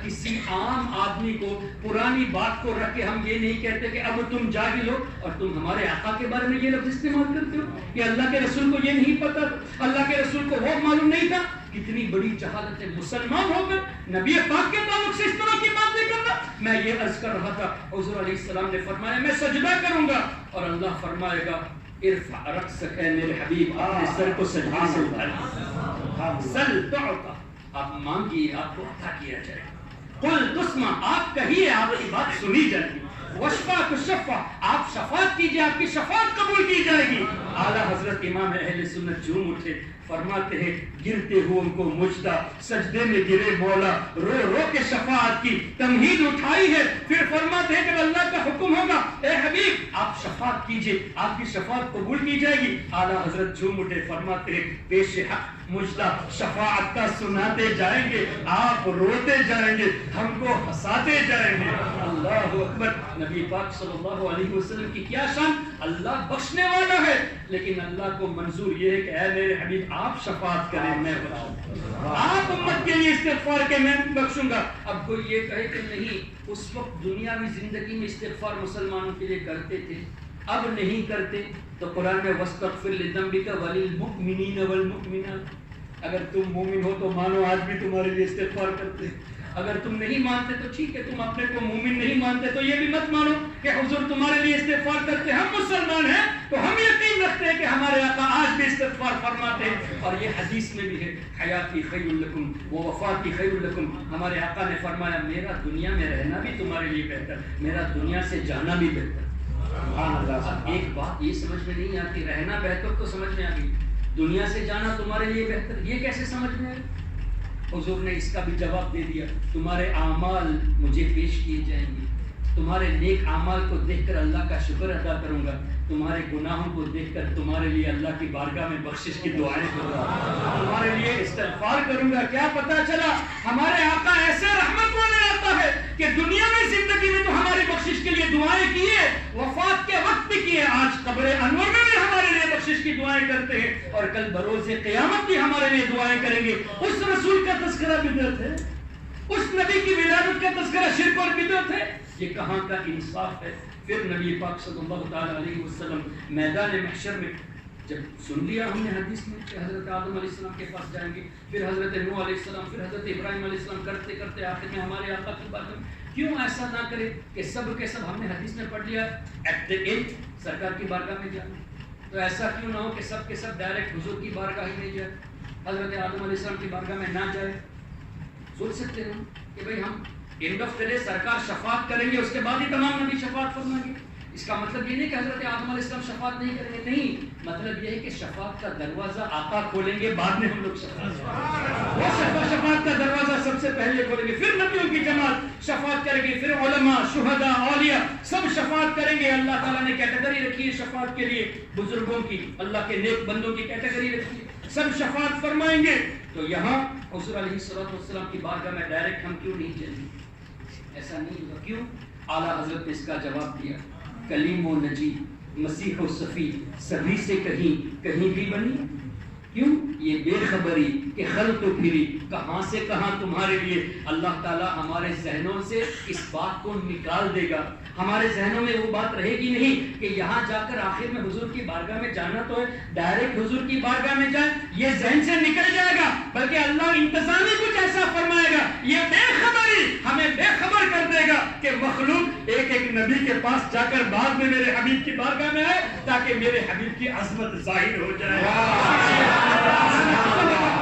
کسی عام آدمی کو پرانی بات کو رکھ کے ہم یہ نہیں کہتے کہ اب تم جاہل ہو، اور تم ہمارے آقا کے بارے میں یہ لفظ استعمال کرتے ہو کہ اللہ کے رسول کو یہ نہیں پتا، اللہ کے رسول کو وہ معلوم نہیں تھا۔ کتنی بڑی جہالت ہے، مسلمان ہو کر نبی پاک کے تعلق سے اس طرح کی بات نہیں کرنا۔ میں یہ عرض کر رہا تھا، حضور علیہ السلام نے فرمایا میں سجدہ کروں گا، اور اللہ فرمائے گا ارفع رأسک اے میرے حبیب، اپنے سر کو سجدے سے اٹھائیے، سل تعطا، آپ مانگیے آپ کو عطا کیا جائے گا، قل تسمع آپ کہیے آپ کی بات سنی جائے گی، وشفع تشفع آپ شفاعت کیجئے آپ کی شفاعت قبول کی جائے گی۔ اعلیٰ حضرت امام اہل سنت جھوم اٹھے، فرماتے ہیں گرتے ہوئے ان کو مجدہ، سجدے میں گرے مولا، رو رو کے شفاعت کی تمہید اٹھائی ہے۔ پھر فرماتے ہیں کہ اللہ کا حکم ہوگا اے حبیب آپ شفاعت کیجئے آپ کی شفاعت قبول کی جائے گی۔ اعلیٰ حضرت جھوم اٹھے، فرماتے ہیں پیش حق مجدہ شفاعت کا سناتے جائیں گے، آپ روتے جائیں گے، ہم کو ہنساتے جائیں گے۔ اللہ اکبر، نبی پاک صلی اللہ علیہ وسلم کی کیا شان، اللہ بخشنے والا ہے، لیکن اللہ کو منظور یہ ہے کہ اے میرے حبیب آپ شفاعت کریں میں بخشوں، آپ امت کے لیے استغفار کے میں بخشوں گا۔ اب کوئی یہ کہے کہ نہیں اس وقت دنیاوی زندگی میں استغفار مسلمانوں کے لیے کرتے تھے، اب نہیں کرتے تو قرآن میں وَاسْتَغْفِرْ لِذَنبِكَ وَلِلْمُؤْمِنِينَ وَالْمُؤْمِنَاتِ، اگر تم مومن ہو تو مانو آج بھی تمہارے لیے استغفار کرتے، اگر تم نہیں مانتے تو ٹھیک ہے، تم اپنے کو مومن نہیں مانتے تو یہ بھی مت مانو کہ حضور تمہارے لیے استغفار کرتے۔ ہم مسلمان ہیں تو ہم یقین رکھتے ہیں کہ ہمارے آقا آج بھی استغفار فرماتے ہیں، اور یہ حدیث میں بھی ہے حیاتی خیر لکم ووفاتی خیر لکم، ہمارے آقا نے فرمایا میرا دنیا میں رہنا بھی تمہارے لیے بہتر، میرا دنیا سے جانا بھی بہتر۔ ایک بات یہ سمجھ میں نہیں آتی، رہنا بہتر تو سمجھ میں آ گئی، دنیا سے جانا تمہارے لیے بہتر، یہ کیسے سمجھ میں آئے؟ حضور نے اس کا بھی جواب دے دیا، تمہارے اعمال مجھے پیش کیے جائیں گے، تمہارے نیک اعمال کو دیکھ کر اللہ کا شکر ادا کروں گا، تمہارے گناہوں کو دیکھ کر تمہارے لیے اللہ کی بارگاہ میں بخشش کی دعائیں کروں گا، تمہارے لیے استغفار کروں گا۔ کیا پتا چلا ہمارے آقا ایسے رحمت والے آتا ہے کہ دنیا میں زندگی میں تو ہماری بخشش کے لیے دعائیں کیے، وفات کے وقت بھی کیے، آج قبر انور میں بھی ہمارے لیے بخشش کی دعائیں کرتے ہیں، اور کل بروز قیامت بھی ہمارے لیے دعائیں کریں گے۔ اس رسول کا تذکرہ بدعت ہے، اس نبی کی ولادت کا تذکرہ شرک اور بدعت ہے، یہ کہاں کا انصاف ہے؟ پھر نبی پاک صلی اللہ تعالی علیہ وسلم میدان محشر میں جب سن لیا ہم نے حدیث میں کہ حضرت آدم علیہ السلام کے پاس جائیں گے، پھر حضرت نوح علیہ السلام، پھر حضرت ابراہیم علیہ السلام، کرتے کرتے آخر میں ہمارے آقا کی بات میں کیوں ایسا نہ کرے کہ سب کے سب ہم نے حدیث میں پڑھ لیا ایٹ دی اینڈ سرکار کی بارگاہ میں جانا، تو ایسا کیوں نہ ہو کہ سب کے سب ڈائریکٹ حضور کی بارگاہ ہی میں جائے، حضرت آدم علیہ السلام کی بارگاہ میں نہ جائے؟ سوچ سکتے ہیں کہ بھئی ہم اینڈ آف دی ڈے سرکار شفاعت کریں گے، اس کے بعد ہی تمام نبی شفاعت فرمائیں گے۔ اس کا مطلب یہ نہیں کہ حضرت آدم علیہ السلام شفاعت نہیں کریں گے، نہیں، مطلب یہ ہے کہ شفاعت کا دروازہ آقا کھولیں گے، بعد میں ہم لوگ شفاعت کا دروازہ سب سے پہلے کھولیں گے، پھر نبیوں کی جماعت شفاعت کریں گے، پھر علماء، شہداء، اولیاء سب شفاعت کریں گے۔ اللہ تعالیٰ نے کیٹیگری رکھی ہے شفاعت کے لیے، بزرگوں کی، اللہ کے نیک بندوں کی کیٹیگری رکھی ہے، سب شفاعت فرمائیں گے۔ تو یہاں حضور علیہ السلام کی بارگاہ میں ڈائریکٹ ہم کیوں نہیں چلیں گے؟ ایسا نہیں ہوگا، کیوں؟ اعلیٰ حضرت نے اس کا جواب دیا، کلیم و نجی، مسیح و صفی، سبھی سے کہیں بھی بنی، کیوں؟ یہ بے خبری کہ خلق و پھری کہاں سے کہاں تمہارے لیے۔ اللہ تعالیٰ ہمارے ذہنوں سے اس بات کو نکال دے گا، ہمارے ذہنوں میں وہ بات رہے گی نہیں کہ یہاں جا کر آخر میں حضور کی بارگاہ میں جانا تو ہے، ڈائریکٹ حضور کی بارگاہ میں جائیں، یہ ذہن سے نکل جائے گا، بلکہ اللہ انتظامی کچھ ایسا فرمائے گا، یہ بے خبری ہمیں بے خبر کر دے گا کہ مخلوق ایک ایک نبی کے پاس جا کر بعد میں میرے حبیب کی بارگاہ میں آئے تاکہ میرے حبیب کی عظمت ظاہر ہو جائے۔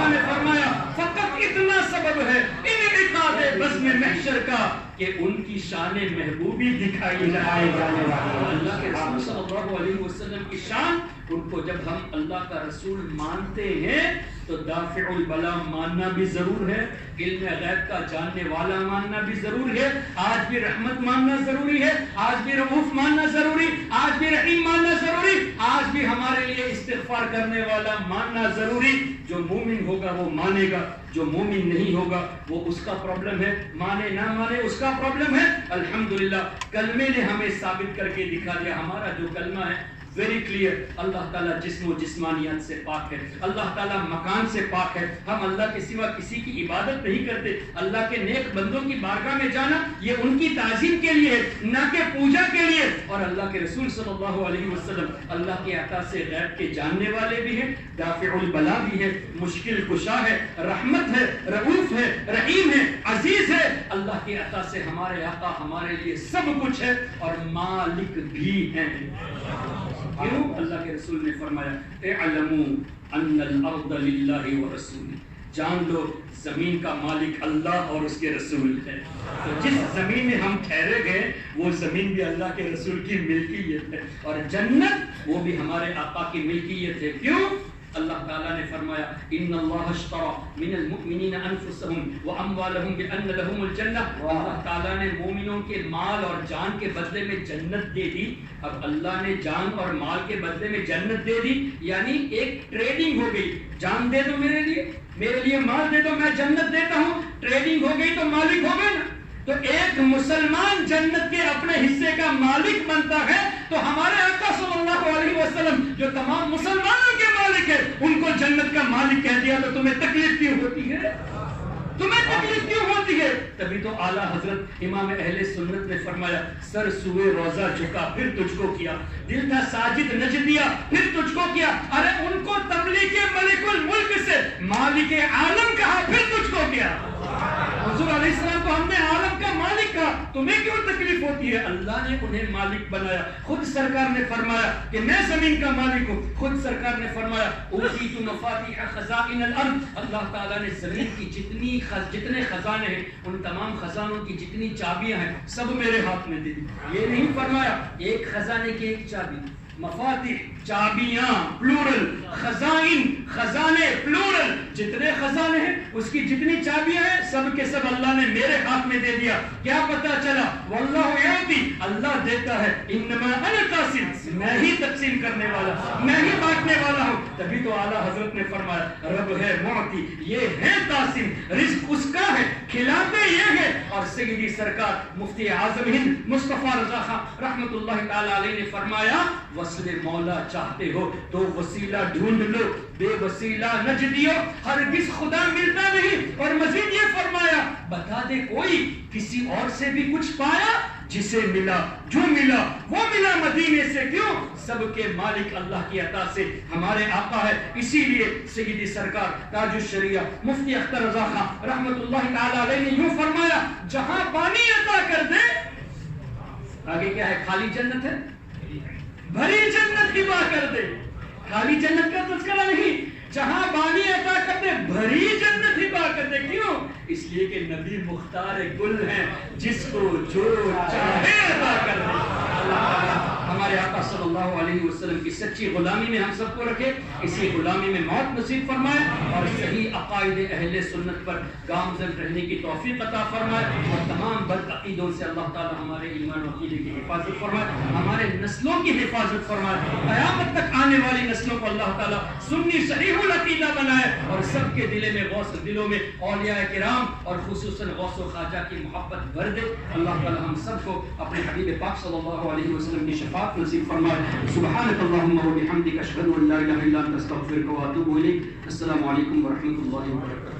نے فرمایا فقط اتنا سبب ہے انعقاد بزم محشر کا کہ ان کی شان محبوبی دکھائی جائے۔ اللہ کے رسول صلی اللہ علیہ وسلم کی شان، ان کو جب ہم اللہ کا رسول مانتے ہیں تو دافع البلا ماننا بھی ضرور ہے، علم غیب کا جاننے والا ماننا بھی ضرور ہے، آج بھی رحمت ماننا ضروری ہے، آج بھی رؤوف ماننا ضروری، آج بھی رحیم ماننا ضروری، آج بھی ہمارے لیے استغفار کرنے والا ماننا ضروری۔ جو مومن ہوگا وہ مانے گا، جو مومن نہیں ہوگا وہ اس کا پرابلم ہے، مانے نہ مانے اس کا پرابلم ہے۔ الحمدللہ کلمے نے ہمیں ثابت کر کے دکھا دیا، ہمارا جو کلمہ ہے ویری کلیئر، اللہ تعالیٰ جسم و جسمانیت سے پاک ہے، اللہ تعالیٰ مکان سے پاک ہے، ہم اللہ کے سوا کسی کی عبادت نہیں کرتے، اللہ کے نیک بندوں کی بارگاہ میں جانا یہ ان کی تعظیم کے لیے نہ کہ پوجا کے لیے۔ اور اللہ کے رسول صلی اللہ علیہ وسلم اللہ کے عطا سے غیب کے جاننے والے بھی ہیں، دافع البلا بھی ہے، مشکل کشا ہے، رحمت ہے، رؤوف ہے، رحیم ہے، عزیز ہے۔ اللہ کے عطا سے ہمارے آقا ہمارے لیے سب کچھ ہے اور مالک بھی ہیں۔ کیوں؟ اللہ کے رسول نے فرمایا اعلموا ان الارض للہ ورسولہ، جان لو زمین کا مالک اللہ اور اس کے رسول ہے۔ تو جس زمین میں ہم ٹھہرے گئے وہ زمین بھی اللہ کے رسول کی ملکیت ہے، اور جنت وہ بھی ہمارے آقا کی ملکیت ہے۔ کیوں؟ اللہ تعالیٰ نے فرمایا ان اللہ اشتری من المؤمنین انفسهم واموالهم بان لهم الجنہ، اللہ تعالیٰ نے مومنوں کے مال اور جان کے بدلے میں جنت دے دی۔ اب اللہ نے جان اور مال کے بدلے میں جنت دے دی، یعنی ایک ٹریڈنگ ہو گئی، جان دے دو میرے لیے مال دے دو، میں جنت دیتا ہوں، ٹریڈنگ ہو گئی تو مالک ہو گئے نا۔ تو ایک مسلمان جنت کے اپنے حصے کا مالک بنتا ہے، تو ہمارے آقا صلی اللہ علیہ وسلم جو تمام مسلمانوں کے مالک ہے ان کو جنت کا مالک کہہ دیا، تو تمہیں تکلیف کیوں ہوتی ہے؟ تمہیں تکلیف کیوں ہوتی ہے؟ تبھی تو اعلیٰ حضرت امام اہل سنت نے فرمایا سر سوئے روزہ جھکا پھر تجھ کو کیا، دل تھا ساجد نجدیا پھر تجھ کو کیا، ارے ان کو تملیک ملک الملک سے مالک عالم کہا پھر تجھ کو کیا۔ حضور علیہ السلام کو ہم نے عالم کا مالک کہا، تمہیں کیوں تکلیف ہوتی ہے؟ اللہ نے انہیں مالک بنایا۔ خود سرکار نے فرمایا کہ میں زمین کا مالک ہوں، خود سرکار نے فرمایا اوتیت مفاتیح خزائن الارض، اللہ تعالیٰ نے زمین کی جتنے خزانے ہیں ان تمام خزانوں کی جتنی چابیاں ہیں سب میرے ہاتھ میں دے دی۔ یہ نہیں فرمایا ایک خزانے کی ایک چابی، مفاتیح چابیاں پلورل، خزائن خزانے پلورل، جتنے خزانے ہیں اس کی جتنی چابیاں ہیں سب کے سب اللہ نے میرے ہاتھ میں دے دیا۔ کیا پتا چلا؟ واللہ یعطی، اللہ دیتا ہے، انما انا قاسم، میں ہی تقسیم کرنے والا، میں ہی بانٹنے والا ہوں۔ تبھی تو اعلیٰ حضرت نے فرمایا رب ہے معطی، یہ ہے قاسم، رزق اس کا ہے، کھلاتے یہ ہے۔ اور سیدی سرکار مفتی اعظم ہند مصطفیٰ رضا خان رحمۃ اللہ تعالی علیہ نے فرمایا وصل مولا چاہتے ہو تو وسیلہ ڈھونڈ لو، بے وسیلہ نجدیو ہرگز خدا ملتا نہیں۔ اور مزید یہ فرمایا بتا دے کوئی کسی اور سے بھی کچھ پایا؟ جسے ملا جو ملا وہ ملا مدینے سے، کیوں؟ سب کے مالک اللہ کی عطا سے ہمارے آقا ہے۔ اسی لیے سیدی سرکار تاج الشریعہ مفتی اختر رضا خان رحمۃ اللہ تعالی علیہ نے یوں فرمایا جہاں پانی عطا کر دے، آگے کیا ہے؟ خالی جنت ہے، بھری جنت ہبا کر دے، خالی جنت کا تذکرہ نہیں، جہاں بانی عطا کر دے بھری جنت ہبا کر دے۔ کیوں؟ اس لیے کہ نبی مختار گل ہیں، جس کو جو چاہے عطا کر دے۔ اللہ ہمارے آقا صلی اللہ علیہ وسلم کی سچی غلامی میں ہم سب کو رکھے، اسی غلامی میں موت نصیب فرمائے، اور صحیح عقائد اہل سنت پر گامزن رہنے کی توفیق عطا فرمائے، اور تمام بد عقیدوں سے اللہ تعالی ہمارے ایمان و عقیدے کی حفاظت فرمائے، ہمارے نسلوں کی حفاظت فرمائے، قیامت تک آنے والی نسلوں کو اللہ تعالی سنی صحیح العقیدہ بنائے، اور سب کے دلوں میں اولیاء کرام اور خصوصاً غوث و خواجہ کی محبت بھر دے۔ اللہ تعالی ہم سب کو اپنے حبیب پاک صلی اللہ علیہ وسلم کی شفاعت نصیب فرمائے۔ سبحانک اللہم و بحمدک، اشہد ان لا الہ الا انت، استغفرک و اتوب الیک۔ السلام علیکم ورحمۃ اللہ وبرکاتہ۔